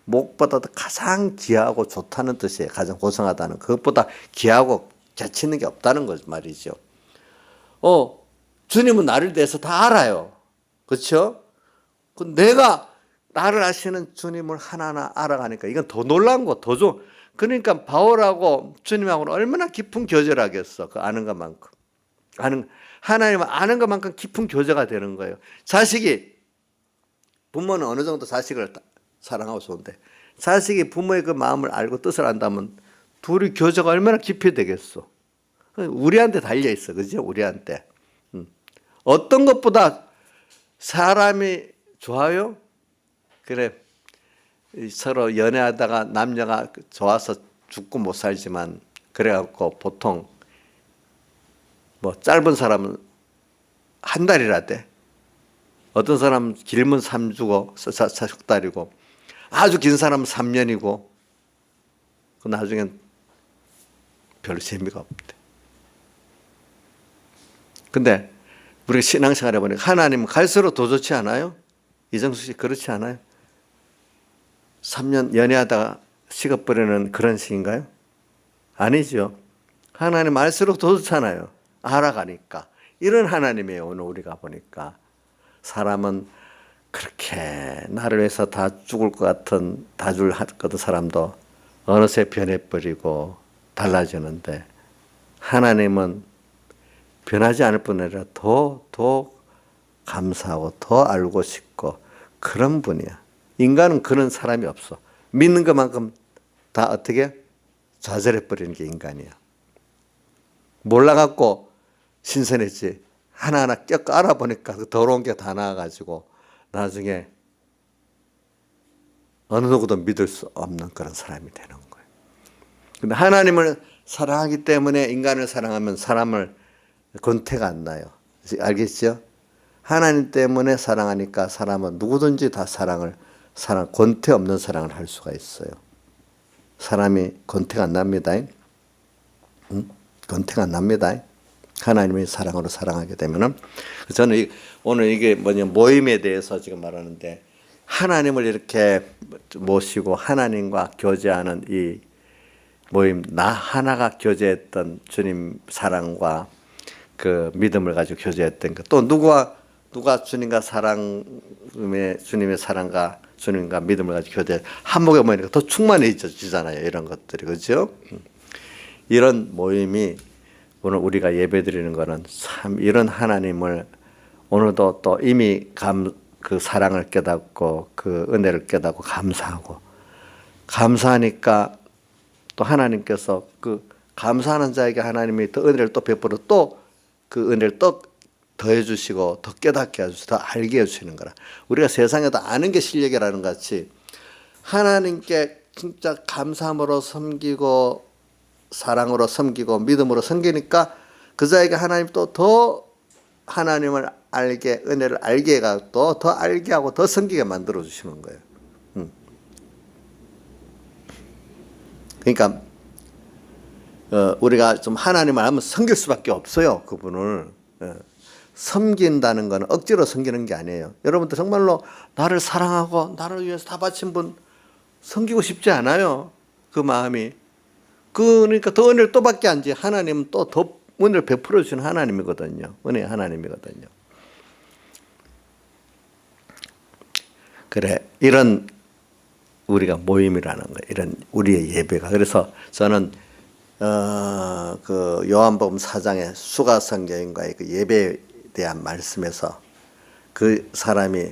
무엇보다도 가장 귀하고 좋다는 뜻이에요. 가장 고상하다는 그것보다 귀하고 가치 있는 게 없다는 거 말이죠. 주님은 나를 대해서 다 알아요. 그렇죠? 내가 나를 아시는 주님을 하나하나 알아가니까 이건 더 놀라운 거, 더 좋은. 그러니까 바울하고 주님하고는 얼마나 깊은 교제를 하겠어. 그 아는 것만큼. 하나님은 아는 것만큼 깊은 교제가 되는 거예요. 자식이, 부모는 어느 정도 자식을 사랑하고 좋은데 자식이 부모의 그 마음을 알고 뜻을 안다면 둘이 교제가 얼마나 깊이 되겠어. 우리한테 달려있어. 그죠? 우리한테. 어떤 것보다 사람이 좋아요? 그래, 서로 연애하다가 남녀가 좋아서 죽고 못 살지만 그래갖고 보통 뭐 짧은 사람은 한 달이라 돼. 어떤 사람은 길면 3주고 4달이고 아주 긴 사람은 3년이고 그 나중엔 별로 재미가 없대. 근데 우리가 신앙생활 해보니까 하나님은 갈수록 더 좋지 않아요? 이정수 씨 그렇지 않아요? 3년 연애하다가 식어버리는 그런 식인가요? 아니죠. 하나님 알수록 더 좋잖아요. 알아가니까. 이런 하나님이에요. 오늘 우리가 보니까. 사람은 그렇게 나를 위해서 다 죽을 것 같은 사람도 어느새 변해버리고 달라지는데 하나님은 변하지 않을 뿐 아니라 더 감사하고 더 알고 싶고 그런 분이야. 인간은 그런 사람이 없어. 믿는 것만큼 다 어떻게 좌절해버리는 게 인간이야. 몰라갖고 신선했지. 하나하나 껴 알아보니까 그 더러운 게 다 나와가지고 나중에 어느 누구도 믿을 수 없는 그런 사람이 되는 거예요. 근데 하나님을 사랑하기 때문에 인간을 사랑하면 사람을 권태가 안 나요. 알겠죠? 하나님 때문에 사랑하니까 사람은 누구든지 다 권태 없는 사랑을 할 수가 있어요. 사람이 권태가 안 납니다. 권태가 안 납니다. 하나님의 사랑으로 사랑하게 되면은. 저는 오늘 이게 모임에 대해서 지금 말하는데 하나님을 이렇게 모시고 하나님과 교제하는 이 모임, 나 하나가 교제했던 주님 사랑과 그 믿음을 가지고 교제했던 것, 또 누가 주님과 주님의 사랑과 주님과 믿음을 가지고 교제 한목에 모이니까 더 충만해지잖아요. 이런 것들이, 그렇죠? 이런 모임이 오늘 우리가 예배드리는 거는 참 이런 하나님을 오늘도 또 이미 그 사랑을 깨닫고 그 은혜를 깨닫고 감사하니까 또 하나님께서 그 감사하는 자에게 하나님이 더 은혜를 또 베풀어 또 그 은혜를 또 더해 주시고 더 깨닫게 해주시고 더 알게 해주시는 거라. 우리가 세상에도 아는 게 실력이라는 것 같이 하나님께 진짜 감사함으로 섬기고 사랑으로 섬기고 믿음으로 섬기니까 그 자에게 하나님 또 더 하나님을 알게, 은혜를 알게 해가지고 더 알게 하고 더 섬기게 만들어 주시는 거예요. 그러니까 우리가 좀 하나님을 알면 섬길 수밖에 없어요. 그분을. 섬긴다는 것은 억지로 섬기는 게 아니에요. 여러분들 정말로 나를 사랑하고 나를 위해서 다 바친 분 섬기고 싶지 않아요. 그 마음이. 그러니까 더 은혜를 또 받게 한지 하나님은 또 더 은혜를 베풀어 주시는 하나님이거든요. 은혜의 하나님이거든요. 그래, 이런 우리가 모임이라는 거예요. 이런 우리의 예배가. 그래서 저는 그 요한복음 4장의 수가성경과의 그 예배에 대한 말씀에서 그 사람이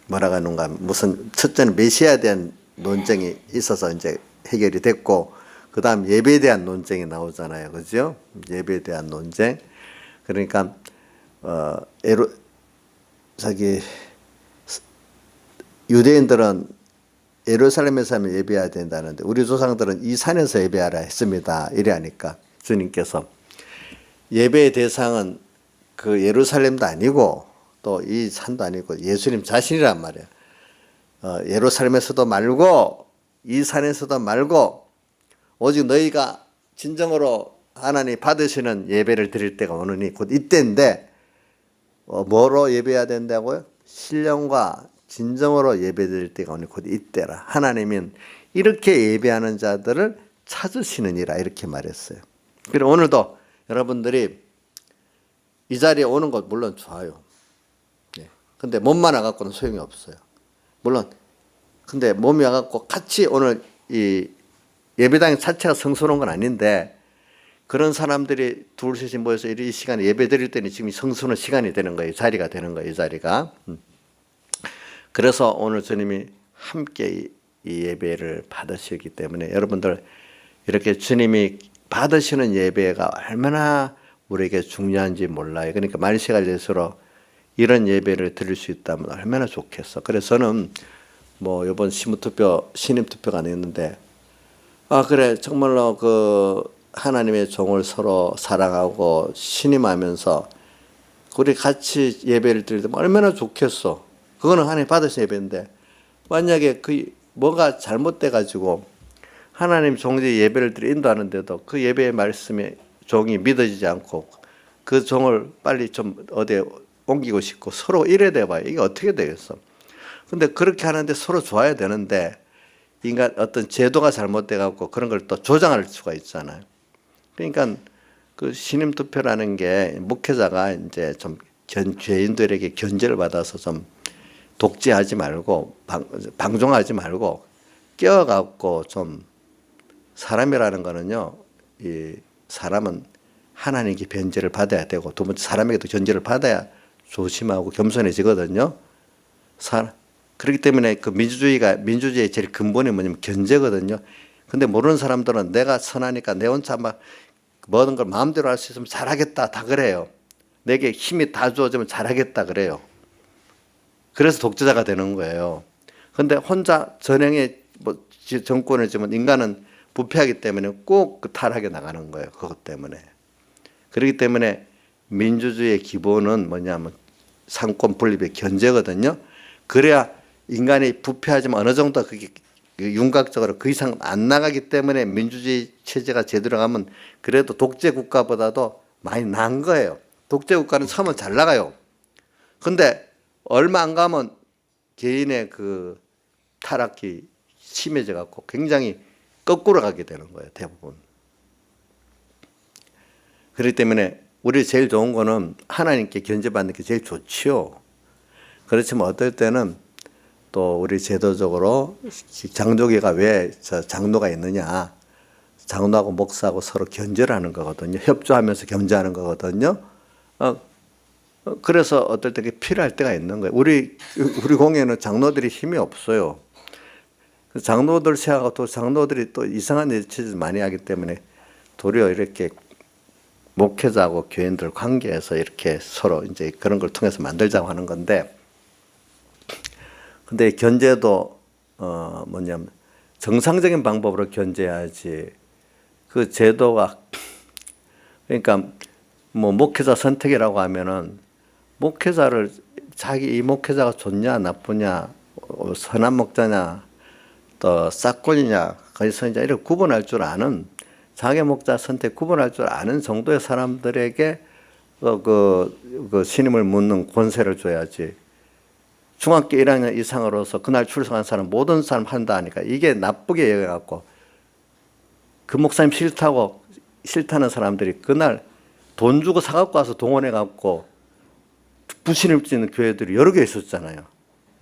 뭐라고 하는가, 무슨 첫째는 메시아에 대한 논쟁이 있어서 이제 해결이 됐고, 그 다음 예배에 대한 논쟁이 나오잖아요. 그죠? 예배에 대한 논쟁. 그러니까, 유대인들은 예루살렘에서 하면 예배해야 된다는데 우리 조상들은 이 산에서 예배하라 했습니다. 이래 하니까 주님께서 예배의 대상은 그 예루살렘도 아니고 또 이 산도 아니고 예수님 자신이란 말이에요. 예루살렘에서도 말고 이 산에서도 말고 오직 너희가 진정으로 하나님 받으시는 예배를 드릴 때가 오느니 곧 이때인데 뭐로 예배해야 된다고요? 신령과 진정으로 예배드릴 때가 오니 곧 이때라. 하나님은 이렇게 예배하는 자들을 찾으시느니라 이렇게 말했어요. 그리고 오늘도 여러분들이 이 자리에 오는 것 물론 좋아요. 근데 몸만 와갖고는 소용이 없어요. 물론 근데 몸이 와갖고 같이 오늘 이 예배당 자체가 성스러운 건 아닌데 그런 사람들이 둘셋이 모여서 이 시간에 예배 드릴 때는 지금 성스러운 시간이 되는 거예요. 자리가 되는 거예요. 이 자리가. 그래서 오늘 주님이 함께 이 예배를 받으시기 때문에 여러분들 이렇게 주님이 받으시는 예배가 얼마나 우리에게 중요한지 몰라요. 그러니까 만시가 될수록 이런 예배를 드릴 수 있다면 얼마나 좋겠어. 그래서 저는 뭐 이번 신임투표가 있는데 그래 정말로 그 하나님의 종을 서로 사랑하고 신임하면서 우리 같이 예배를 드릴 때 얼마나 좋겠어. 그거는 하나님 받으신 예배인데 만약에 그 뭐가 잘못돼 가지고 하나님 종의 예배를 드려 인도하는데도 그 예배의 말씀에 종이 믿어지지 않고 그 종을 빨리 좀 어디에 옮기고 싶고 서로 이래 돼 봐요. 이게 어떻게 되겠어? 근데 그렇게 하는데 서로 좋아야 되는데 인간 어떤 제도가 잘못돼 갖고 그런 걸 또 조장할 수가 있잖아요. 그러니까 그 신임 투표라는 게 목회자가 이제 좀 죄인들에게 견제를 받아서 좀 독재하지 말고 방종하지 말고 껴갖고 좀 사람이라는 거는요 이 사람은 하나님께 변제를 받아야 되고 두 번째 사람에게도 견제를 받아야 조심하고 겸손해지거든요. 그렇기 때문에 그 민주주의의 제일 근본이 뭐냐면 견제거든요. 근데 모르는 사람들은 내가 선하니까 내 혼자 막 모든 걸 마음대로 할 수 있으면 잘하겠다 다 그래요. 내게 힘이 다 주어지면 잘하겠다 그래요. 그래서 독재자가 되는 거예요. 근데 혼자 전행에 뭐 정권을 지면 인간은 부패하기 때문에 꼭 그 타락해 나가는 거예요. 그것 때문에. 그렇기 때문에 민주주의의 기본은 뭐냐면 상권 분립의 견제거든요. 그래야 인간이 부패하지만 어느 정도 그게 윤곽적으로 그 이상 안 나가기 때문에 민주주의 체제가 제대로 가면 그래도 독재 국가보다도 많이 나은 거예요. 독재 국가는 처음은 잘 나가요. 근데 얼마 안 가면 개인의 그 타락이 심해져 갖고 굉장히 거꾸로 가게 되는 거예요. 대부분. 그렇기 때문에 우리 제일 좋은 거는 하나님께 견제받는 게 제일 좋지요. 그렇지만 어떨 때는 또 우리 제도적으로 장로교가 왜 장로가 있느냐. 장로하고 목사하고 서로 견제를 하는 거거든요. 협조하면서 견제하는 거거든요. 그래서 어떨 때 필요할 때가 있는 거예요. 우리 공예는 장로들이 힘이 없어요. 장로들 생각하고 또 장로들이 또 이상한 일을 많이 하기 때문에 도리어 이렇게 목회자하고 교인들 관계에서 이렇게 서로 이제 그런 걸 통해서 만들자고 하는 건데, 근데 견제도 뭐냐면 정상적인 방법으로 견제해야지. 그 제도가 그러니까 뭐 목회자 선택이라고 하면은 목회자를 자기 이 목회자가 좋냐 나쁘냐 선한 목자냐 또 싹꾼이냐 거기서 이제 이렇게 구분할 줄 아는 자기 목자 선택 구분할 줄 아는 정도의 사람들에게 그 신임을 묻는 권세를 줘야지. 중학교 1학년 이상으로서 그날 출석한 사람 모든 사람 한다 하니까 이게 나쁘게 여겨갖고 그 목사님 싫다는 사람들이 그날 돈 주고 사갖고 와서 동원해갖고 부신임 짓는 교회들이 여러 개 있었잖아요.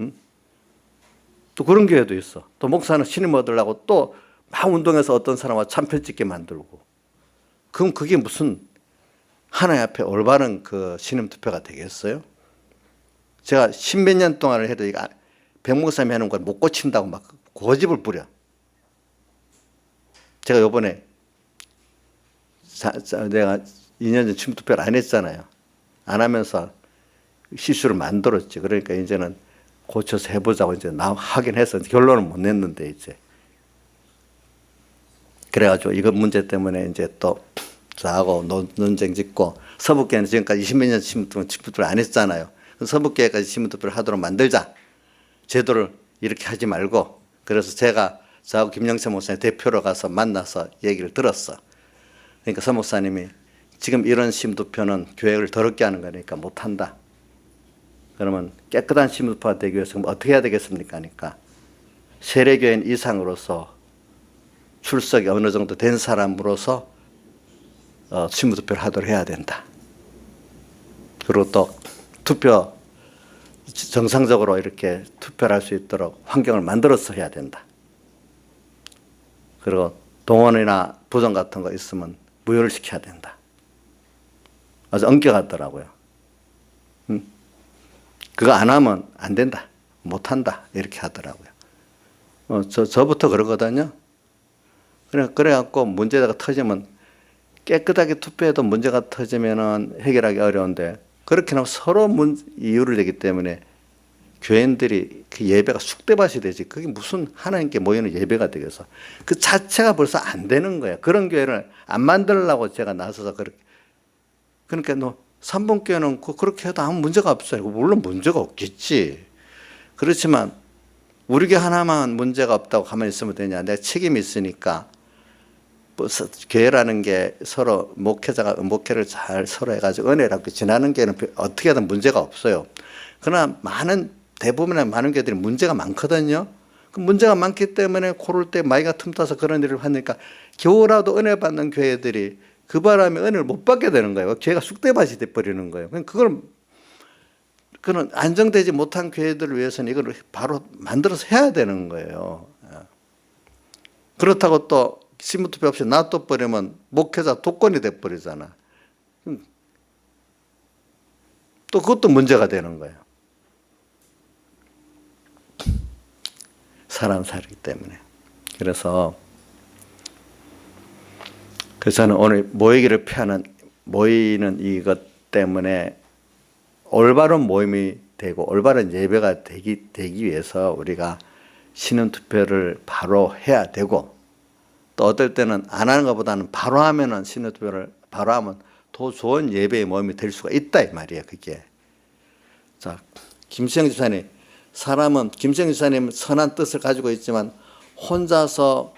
응? 또 그런 교회도 있어. 또 목사는 신임 얻으려고 또 막 운동해서 어떤 사람과 참표 찍게 만들고. 그럼 그게 무슨 하나님 앞에 올바른 그 신임 투표가 되겠어요? 제가 십몇 년 동안을 해도 이거 백목사님이 하는 걸 못 고친다고 막 고집을 부려. 제가 요번에 내가 2년 전 신임 투표를 안 했잖아요. 안 하면서 실수를 만들었지. 그러니까 이제는 고쳐서 해보자고 이제 하긴 해서 결론은 못 냈는데 이제. 그래가지고 이거 문제 때문에 이제 또 저하고 논쟁 짓고 서북교회는 지금까지 20몇 년 신문투표를 안 했잖아요. 서북교회까지 신문투표를 하도록 만들자. 제도를 이렇게 하지 말고. 그래서 제가 저하고 김영철 목사님 대표로 가서 만나서 얘기를 들었어. 그러니까 서 목사님이 지금 이런 신문투표는 교회를 더럽게 하는 거니까 못한다. 그러면 깨끗한 신문투표가 되기 위해서 어떻게 해야 되겠습니까? 하니까 세례교인 이상으로서 출석이 어느 정도 된 사람으로서 신문투표를 하도록 해야 된다. 그리고 또 투표 정상적으로 이렇게 투표를 할 수 있도록 환경을 만들어서 해야 된다. 그리고 동원이나 부정 같은 거 있으면 무효를 시켜야 된다. 아주 엄격하더라고요. 그거 안 하면 안 된다. 못한다. 이렇게 하더라고요. 저부터 그러거든요. 그래갖고 문제가 터지면 깨끗하게 투표해도 문제가 터지면은 해결하기 어려운데 그렇게 하면 서로 이유를 내기 때문에 교인들이 그 예배가 쑥대밭이 되지. 그게 무슨 하나님께 모이는 예배가 되겠어. 그 자체가 벌써 안 되는 거야. 그런 교회를 안 만들려고 제가 나서서 그렇게. 그러니까 너 3번 교회는 그렇게 해도 아무 문제가 없어요. 물론 문제가 없겠지. 그렇지만 우리 교회 하나만 문제가 없다고 가만히 있으면 되냐. 내가 책임이 있으니까. 교회라는 게 서로 목회자가 목회를 잘 서로 해가지고 은혜를 지나는 교회는 어떻게든 문제가 없어요. 그러나 대부분의 많은 교회들이 문제가 많거든요. 그 문제가 많기 때문에 코를 때 마이가 틈타서 그런 일을 하니까 겨우라도 은혜 받는 교회들이 그 바람에 은혜를 못 받게 되는 거예요. 교회가 쑥대밭이 돼버리는 거예요. 그런 안정되지 못한 교회들을 위해서는 이걸 바로 만들어서 해야 되는 거예요. 그렇다고 또 신분투표 없이 놔둬버리면 목회자 독권이 돼버리잖아. 또 그것도 문제가 되는 거예요. 사람 살기 때문에. 그래서 저는 오늘 모이기를 모이는 이것 때문에 올바른 모임이 되고 올바른 예배가 되기 위해서 우리가 신원투표를 바로 해야 되고, 또 어떨 때는 안 하는 것보다는 바로 하면은 신원투표를 바로 하면 더 좋은 예배의 모임이 될 수가 있다 이 말이에요. 그게. 자, 김수영 집사님, 김수영 집사님 선한 뜻을 가지고 있지만 혼자서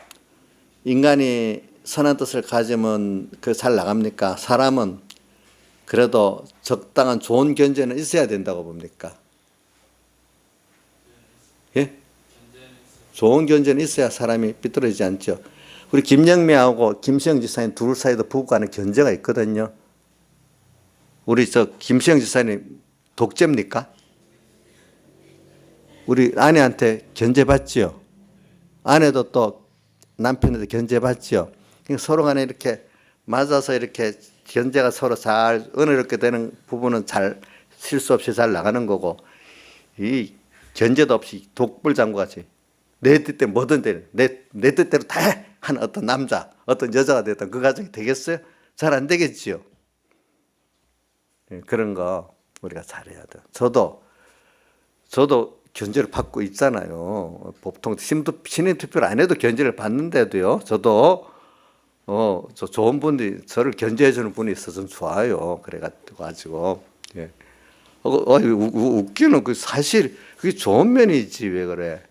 인간이 선한 뜻을 가지면 그 잘 나갑니까? 사람은 그래도 적당한 좋은 견제는 있어야 된다고 봅니까? 예? 좋은 견제는 있어야 사람이 삐뚤어지지 않죠. 우리 김영미하고 김수영 지사님 둘 사이도 부부간에 견제가 있거든요. 우리 김수영 지사님 독재입니까? 우리 아내한테 견제받지요. 아내도 또 남편한테 견제받지요. 그러니까 서로 간에 이렇게 맞아서 이렇게 견제가 서로 잘 은혜롭게 되는 부분은 잘 실수 없이 잘 나가는 거고, 이 견제도 없이 독불장구같이 내 뜻대로 뭐든 내 뜻대로 다 해! 하는 어떤 남자, 어떤 여자가 됐던 그 가정이 되겠어요? 잘 안 되겠지요. 그런 거 우리가 잘해야 돼요. 저도 견제를 받고 있잖아요. 보통 신인 투표를 안 해도 견제를 받는데도요. 저도 저 좋은 분들이 저를 견제해 주는 분이 있어서 좀 좋아요. 그래가지고 예. 웃기는 그 사실 그게 좋은 면이지 왜 그래?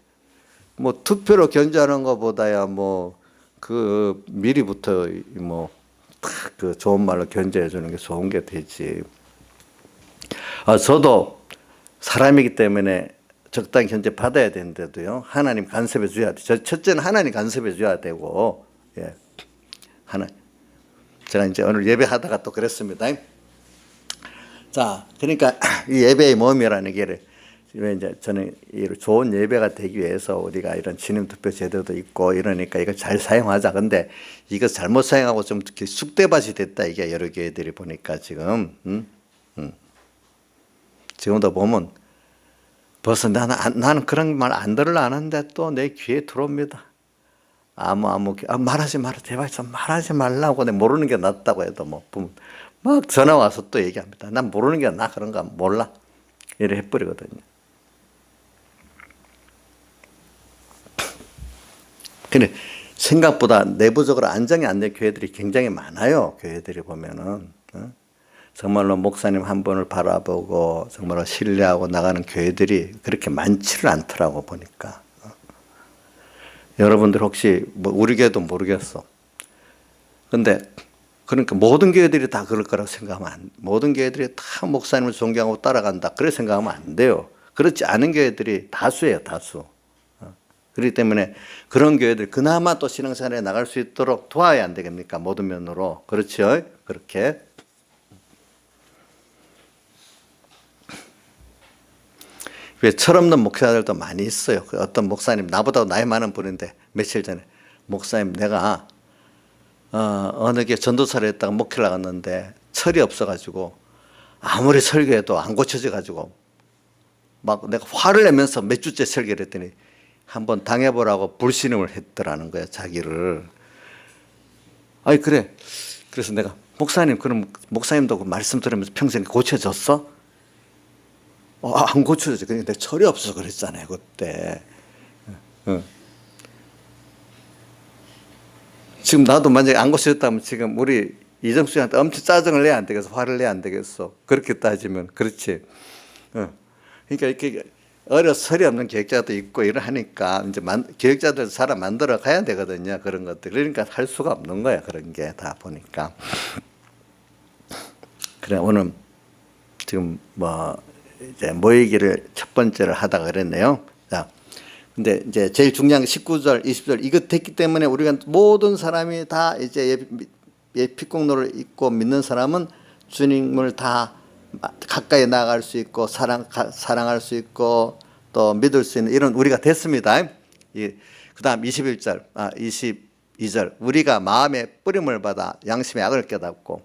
뭐 투표로 견제하는 것보다야 뭐 그 미리부터 뭐 그 좋은 말로 견제해 주는 게 좋은 게 되지. 저도 사람이기 때문에 적당히 견제 받아야 되는데도요. 하나님 간섭해 줘야 돼. 첫째는 하나님 간섭해 줘야 되고, 예. 제가 이제 오늘 예배하다가 또 그랬습니다. 자, 그러니까 이 예배의 모임이라는 게 이제 저는 좋은 예배가 되기 위해서 우리가 이런 신임투표 제도도 있고 이러니까 이걸 잘 사용하자. 근데 이거 잘못 사용하고 좀 이렇게 쑥대밭이 됐다. 이게 여러 교회들이 보니까 지금, 지금도 보면 벌써 나는 그런 말 안 들으려 하는데 또 내 귀에 들어옵니다. 말하지 마라. 제발 좀 말하지 말라고. 내 모르는 게 낫다고 해도 막 전화 와서 또 얘기합니다. 난 모르는 게 나 그런 거 몰라. 이래 해버리거든요. 근데 생각보다 내부적으로 안정이 안 된 교회들이 굉장히 많아요. 교회들이 보면은. 정말로 목사님 한 분을 바라보고 정말로 신뢰하고 나가는 교회들이 그렇게 많지를 않더라고 보니까. 여러분들 혹시 우리 교회도 모르겠어. 근데 그러니까 모든 교회들이 다 그럴 거라고 생각하면 모든 교회들이 다 목사님을 존경하고 따라간다. 그렇게 생각하면 안 돼요. 그렇지 않은 교회들이 다수예요. 다수. 그렇기 때문에 그런 교회들 그나마 또 신앙생활에 나갈 수 있도록 도와야 안 되겠습니까? 모든 면으로. 그렇죠? 그렇게. 왜 철없는 목사들도 많이 있어요. 어떤 목사님 나보다 나이 많은 분인데 며칠 전에 목사님 내가 어느 게 전도사를 했다가 목회를 나갔는데 철이 없어가지고 아무리 설교해도 안 고쳐져가지고 막 내가 화를 내면서 몇 주째 설교를 했더니 한번 당해보라고 불신임을 했더라는 거야 자기를. 아니 그래. 그래서 내가 목사님 그럼 목사님도 그 말씀 들으면서 평생 고쳐졌어? 안 고쳐졌지. 그러니까 내가 철이 없어서 그랬잖아요 그때. 지금 나도 만약에 안 고쳐졌다면 지금 우리 이정수 씨한테 엄청 짜증을 내야 안 되겠어? 화를 내야 안 되겠어? 그렇게 따지면 그렇지. 그러니까 이렇게 설이 없는 기획자도 있고 이러하니까 이제 기획자들 사람 만들어 가야 되거든요. 그런 것들. 그러니까 할 수가 없는 거야. 그런 게 다 보니까. 그래 오늘 지금 이제 모이기를 첫 번째를 하다가 그랬네요. 자, 근데 이제 제일 중요한 게 19절, 20절 이거 됐기 때문에 우리가 모든 사람이 다 이제 피공로를 입고 믿는 사람은 주님을 다 가까이 나아갈 수 있고 사랑할 수 있고 또 믿을 수 있는 이런 우리가 됐습니다. 그다음 21절, 2절 우리가 마음의 뿌림을 받아 양심의 악을 깨닫고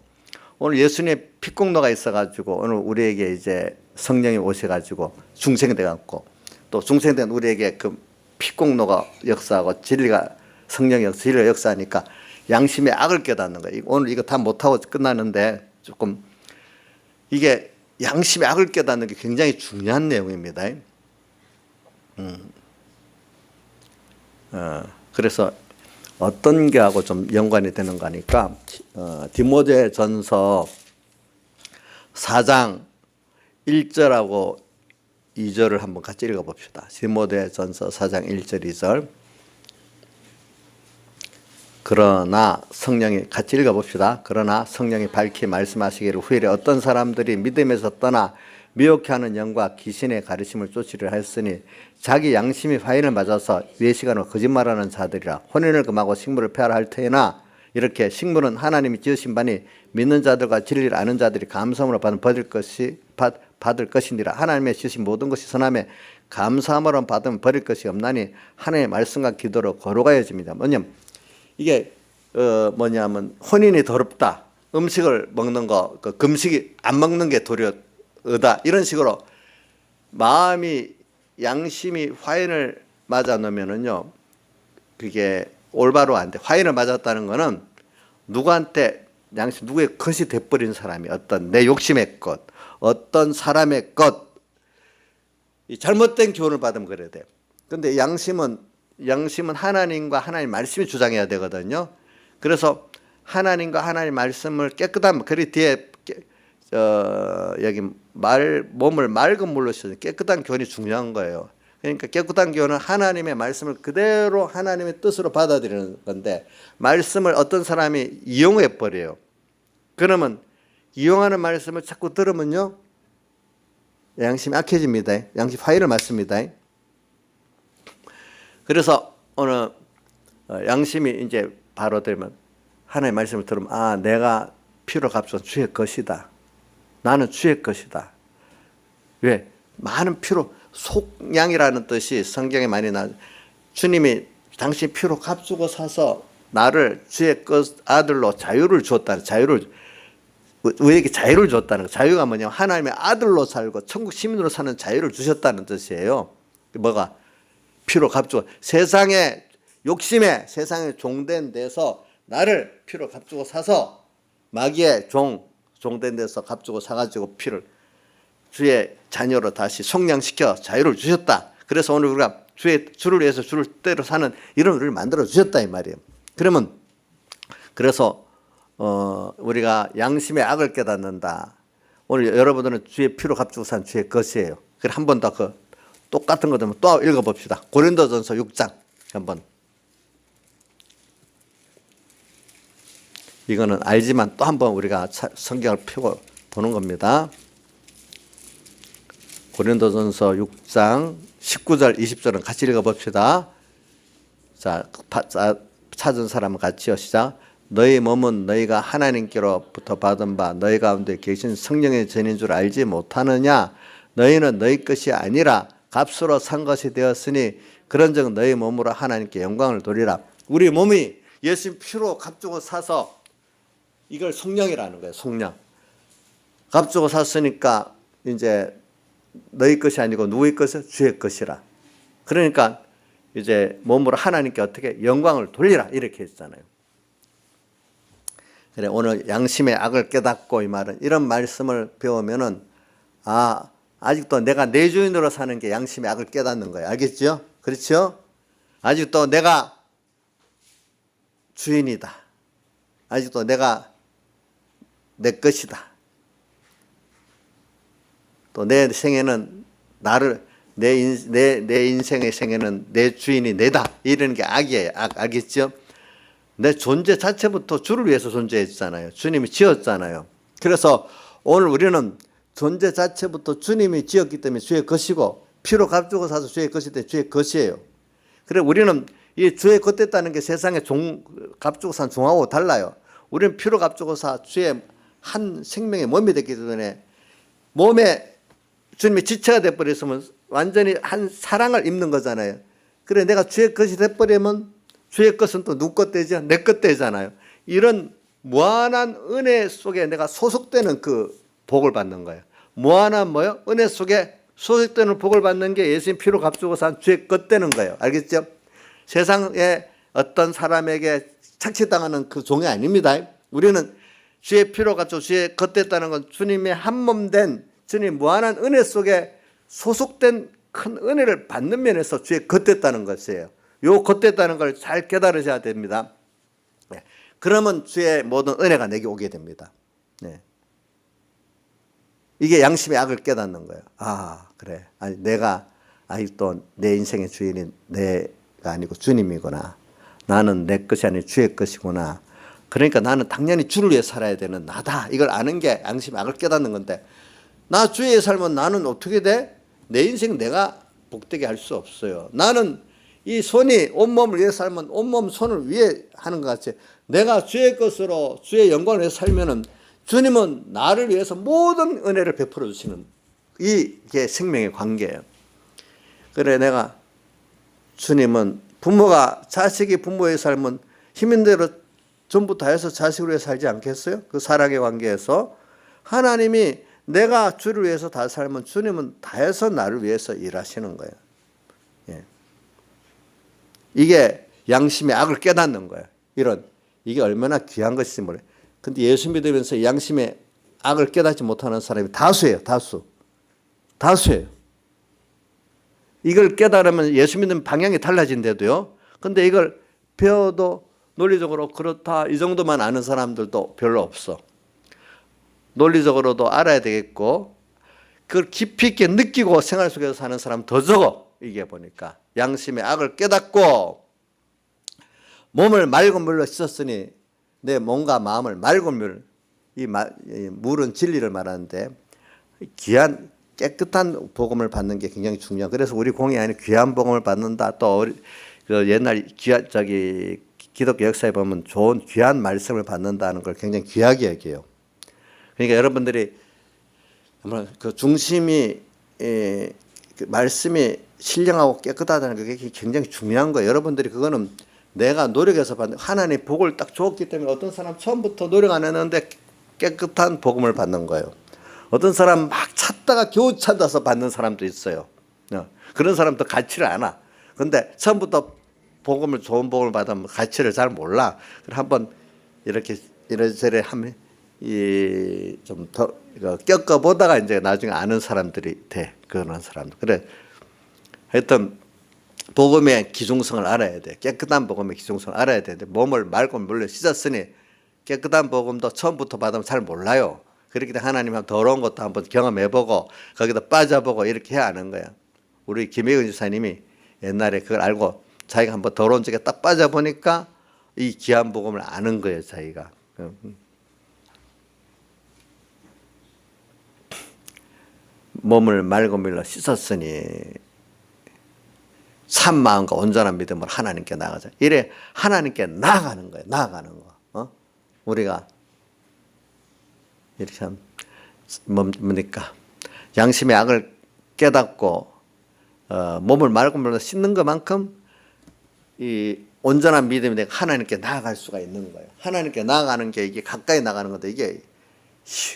오늘 예수님의 피공로가 있어가지고 오늘 우리에게 이제 성령이 오셔가지고 중생돼 갖고 또 중생된 우리에게 그 피공로가 역사하고 진리가 성령의 진리가 역사하니까 양심의 악을 깨닫는 거예요. 오늘 이거 다 못하고 끝나는데 조금 이게 양심의 악을 깨닫는 게 굉장히 중요한 내용입니다. 그래서 어떤 게하고 좀 연관이 되는 거니까 디모데전서 4장 1절하고 2절을 한번 같이 읽어봅시다. 디모데전서 4장 1절 2절 그러나 성령이 같이 읽어봅시다. 그러나 성령이 밝히 말씀하시기를 후일에 어떤 사람들이 믿음에서 떠나 미혹해 하는 영과 귀신의 가르침을 쫓으려 했으니 자기 양심이 화인을 맞아서 외식하는 거짓말하는 자들이라 혼인을 금하고 식물을 폐하라 할 터이나 이렇게 식물은 하나님이 지으신 바니 믿는 자들과 진리를 아는 자들이 감사함으로 받을 것이니라. 하나님의 지으신 모든 것이 선함에 감사함으로 받으면 버릴 것이 없나니 하나님의 말씀과 기도로 거룩하여집니다. 뭐냐면 이게 뭐냐면 혼인이 더럽다. 음식을 먹는 거, 그 금식이 안 먹는 게 도리어다. 이런 식으로 마음이 양심이 화인을 맞아 놓으면은요, 그게 올바로 안 돼. 화인을 맞았다는 거는 누구한테 양심, 누구의 것이 돼버린 사람이 어떤 내 욕심의 것, 어떤 사람의 것, 이 잘못된 교훈을 받으면 그래야 돼. 근데 양심은 하나님과 하나님 말씀이 주장해야 되거든요. 그래서 하나님과 하나님 말씀을 깨끗한 그 뒤에 여기 몸을 맑은 물로 씻어 깨끗한 교훈이 중요한 거예요. 그러니까 깨끗한 교훈은 하나님의 말씀을 그대로 하나님의 뜻으로 받아들이는 건데 말씀을 어떤 사람이 이용해 버려요. 그러면 이용하는 말씀을 자꾸 들으면요 양심이 악해집니다. 양심 화인을 맞습니다. 그래서 오늘 양심이 이제 바로 되면 하나님의 말씀을 들으면 아 내가 피로 값은 주의 것이다. 나는 주의 것이다. 왜? 많은 피로 속량이라는 뜻이 성경에 많이 나. 주님이 당신 피로 값주고 사서 나를 주의 것 아들로 자유를 줬다는 자유를 우리에게 자유를 줬다는 거. 자유가 뭐냐면 하나님의 아들로 살고 천국 시민으로 사는 자유를 주셨다는 뜻이에요. 뭐가? 피로 값주고 세상의 욕심에 세상에 종된 데서 나를 피로 값주고 사서 마귀의 종된 데서 값주고 사가지고 피를 주의 자녀로 다시 속량시켜 자유를 주셨다. 그래서 오늘 우리가 주를 위해서 주를 때로 사는 이런 우리를 만들어 주셨다 이 말이에요. 그러면 그래서 우리가 양심의 악을 깨닫는다. 오늘 여러분들은 주의 피로 값주고 산 주의 것이에요. 그래 한 번 더 그 똑같은 거 되면 또 읽어봅시다. 고린도전서 6장 한번. 이거는 알지만 또 한번 우리가 성경을 펴고 보는 겁니다. 고린도전서 6장 19절 20절은 같이 읽어봅시다. 자, 찾은 사람은 같이요. 시작. 너희 몸은 너희가 하나님께로부터 받은 바 너희 가운데 계신 성령의 전인 줄 알지 못하느냐. 너희는 너희 것이 아니라 값으로 산 것이 되었으니 그런즉 너희 몸으로 하나님께 영광을 돌리라. 우리 몸이 예수 피로 값주고 사서 이걸 속량이라는 거예요. 속량. 값주고 샀으니까 이제 너희 것이 아니고 누구의 것이요? 주의 것이라. 그러니까 이제 몸으로 하나님께 어떻게 영광을 돌리라 이렇게 했잖아요. 그래 오늘 양심의 악을 깨닫고 이 말은 이런 말씀을 배우면은 아직도 내가 내 주인으로 사는 게 양심의 악을 깨닫는 거예요. 알겠죠? 그렇죠? 아직도 내가 주인이다. 아직도 내가 내 것이다. 또 내 생에는 내 인생의 생에는 내 주인이 내다. 이러는 게 악이에요. 알겠죠? 내 존재 자체부터 주를 위해서 존재했잖아요. 주님이 지었잖아요. 그래서 오늘 우리는 존재 자체부터 주님이 지었기 때문에 주의 것이고 피로 값주고 사서 주의 것이 때 주의 것이에요. 그래 우리는 이 주의 것 됐다는 게 세상에 값주고 산 종하고 달라요. 우리는 피로 값주고 사 주의 한 생명의 몸이 됐기 때문에 몸에 주님의 지체가 돼버렸으면 완전히 한 사랑을 입는 거잖아요. 그래 내가 주의 것이 돼버리면 주의 것은 또 누구 것 되죠? 내 것 되잖아요. 이런 무한한 은혜 속에 내가 소속되는 그 복을 받는 거예요. 무한한 뭐요? 은혜 속에 소속되는 복을 받는 게 예수님 피로 값주고 산 주의 것 되는 거예요. 알겠죠? 세상에 어떤 사람에게 착취당하는 그 종이 아닙니다. 우리는 주의 피로 값주고 주의 것 됐다는 건 주님의 한 몸 된 주님 무한한 은혜 속에 소속된 큰 은혜를 받는 면에서 주의 것 됐다는 것이에요. 요 것 됐다는 걸 잘 깨달으셔야 됩니다. 네. 그러면 주의 모든 은혜가 내게 오게 됩니다. 네. 이게 양심의 악을 깨닫는 거예요. 아, 그래. 아니, 내가 또 내 인생의 주인이 내가 아니고 주님이구나. 나는 내 것이 아니고 주의 것이구나. 그러니까 나는 당연히 주를 위해 살아야 되는 나다. 이걸 아는 게 양심의 악을 깨닫는 건데, 나 주의 위해 살면 나는 어떻게 돼? 내 인생 내가 복되게 할 수 없어요. 나는 이 손이 온몸을 위해 살면 온몸 손을 위해 하는 것 같이 내가 주의 것으로 주의 영광을 위해 살면은 주님은 나를 위해서 모든 은혜를 베풀어 주시는 이게 생명의 관계예요. 그래 내가 주님은 부모가 자식이 부모의 삶은 힘인 대로 전부 다 해서 자식을 위해 살지 않겠어요? 그 사랑의 관계에서 하나님이 내가 주를 위해서 다 살면 주님은 다 해서 나를 위해서 일하시는 거예요. 예. 이게 양심의 악을 깨닫는 거예요. 이게 얼마나 귀한 것인지 몰라요. 근데 예수 믿으면서 양심의 악을 깨닫지 못하는 사람이 다수예요. 다수예요. 이걸 깨달으면 예수 믿는 방향이 달라진대도요. 근데 이걸 배워도 논리적으로 그렇다 이 정도만 아는 사람들도 별로 없어. 논리적으로도 알아야 되겠고 그걸 깊이 있게 느끼고 생활 속에서 사는 사람 더 적어. 이게 보니까 양심의 악을 깨닫고 몸을 맑은 물로 씻었으니 내 몸과 마음을 맑은 물, 이 물은 진리를 말하는데 귀한 깨끗한 복음을 받는 게 굉장히 중요해요. 그래서 우리 공예 안에 귀한 복음을 받는다. 또 그 옛날 기독교 역사에 보면 좋은 귀한 말씀을 받는다는 걸 굉장히 귀하게 여겨요. 그러니까 여러분들이 그 중심이 그 말씀이 신령하고 깨끗하다는 게 굉장히 중요한 거예요. 여러분들이 그거는 내가 노력해서 받는 하나님의 복을 딱 줬기 때문에 어떤 사람 처음부터 노력 안 했는데 깨끗한 복음을 받는 거예요. 어떤 사람 막 찾다가 겨우 찾아서 받는 사람도 있어요. 그런 사람도 가치를 알아. 근데 처음부터 좋은 복음을 받으면 가치를 잘 몰라. 그래 한번 이렇게 이래저래 하면 좀 더 겪어보다가 이제 나중에 아는 사람들이 돼. 그런 사람들. 그래. 하여튼 복음의 기중성을 알아야 돼. 깨끗한 복음의 기중성을 알아야 되는데 몸을 맑고 물로 씻었으니 깨끗한 복음도 처음부터 받으면 잘 몰라요. 그렇기 때문에 하나님은 더러운 것도 한번 경험해보고 거기다 빠져보고 이렇게 해야 하는 거야. 우리 김혜근 지사님이 옛날에 그걸 알고 자기가 한번 더러운 쪽에 딱 빠져보니까 이 귀한 복음을 아는 거예요. 자기가. 몸을 맑은 물로 씻었으니 참 마음과 온전한 믿음으로 하나님께 나가자. 이래 하나님께 나아가는 거예요. 나아가는 거. 우리가 이렇게 하면 뭡니까? 양심의 악을 깨닫고 몸을 맑은 물로 씻는 것만큼 이 온전한 믿음이 내가 하나님께 나아갈 수가 있는 거예요. 하나님께 나아가는 게 이게 가까이 나가는 건데 이게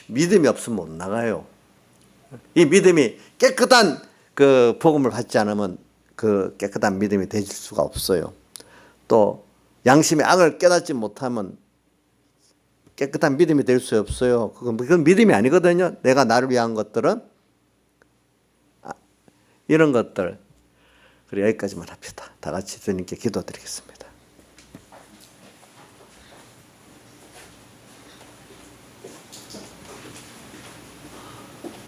믿음이 없으면 못 나가요. 이 믿음이 깨끗한 그 복음을 받지 않으면 그 깨끗한 믿음이 되질 수가 없어요. 또 양심의 악을 깨닫지 못하면 깨끗한 믿음이 될 수 없어요. 그건 믿음이 아니거든요. 내가 나를 위한 것들은 이런 것들. 그래 여기까지만 합시다. 다 같이 주님께 기도드리겠습니다.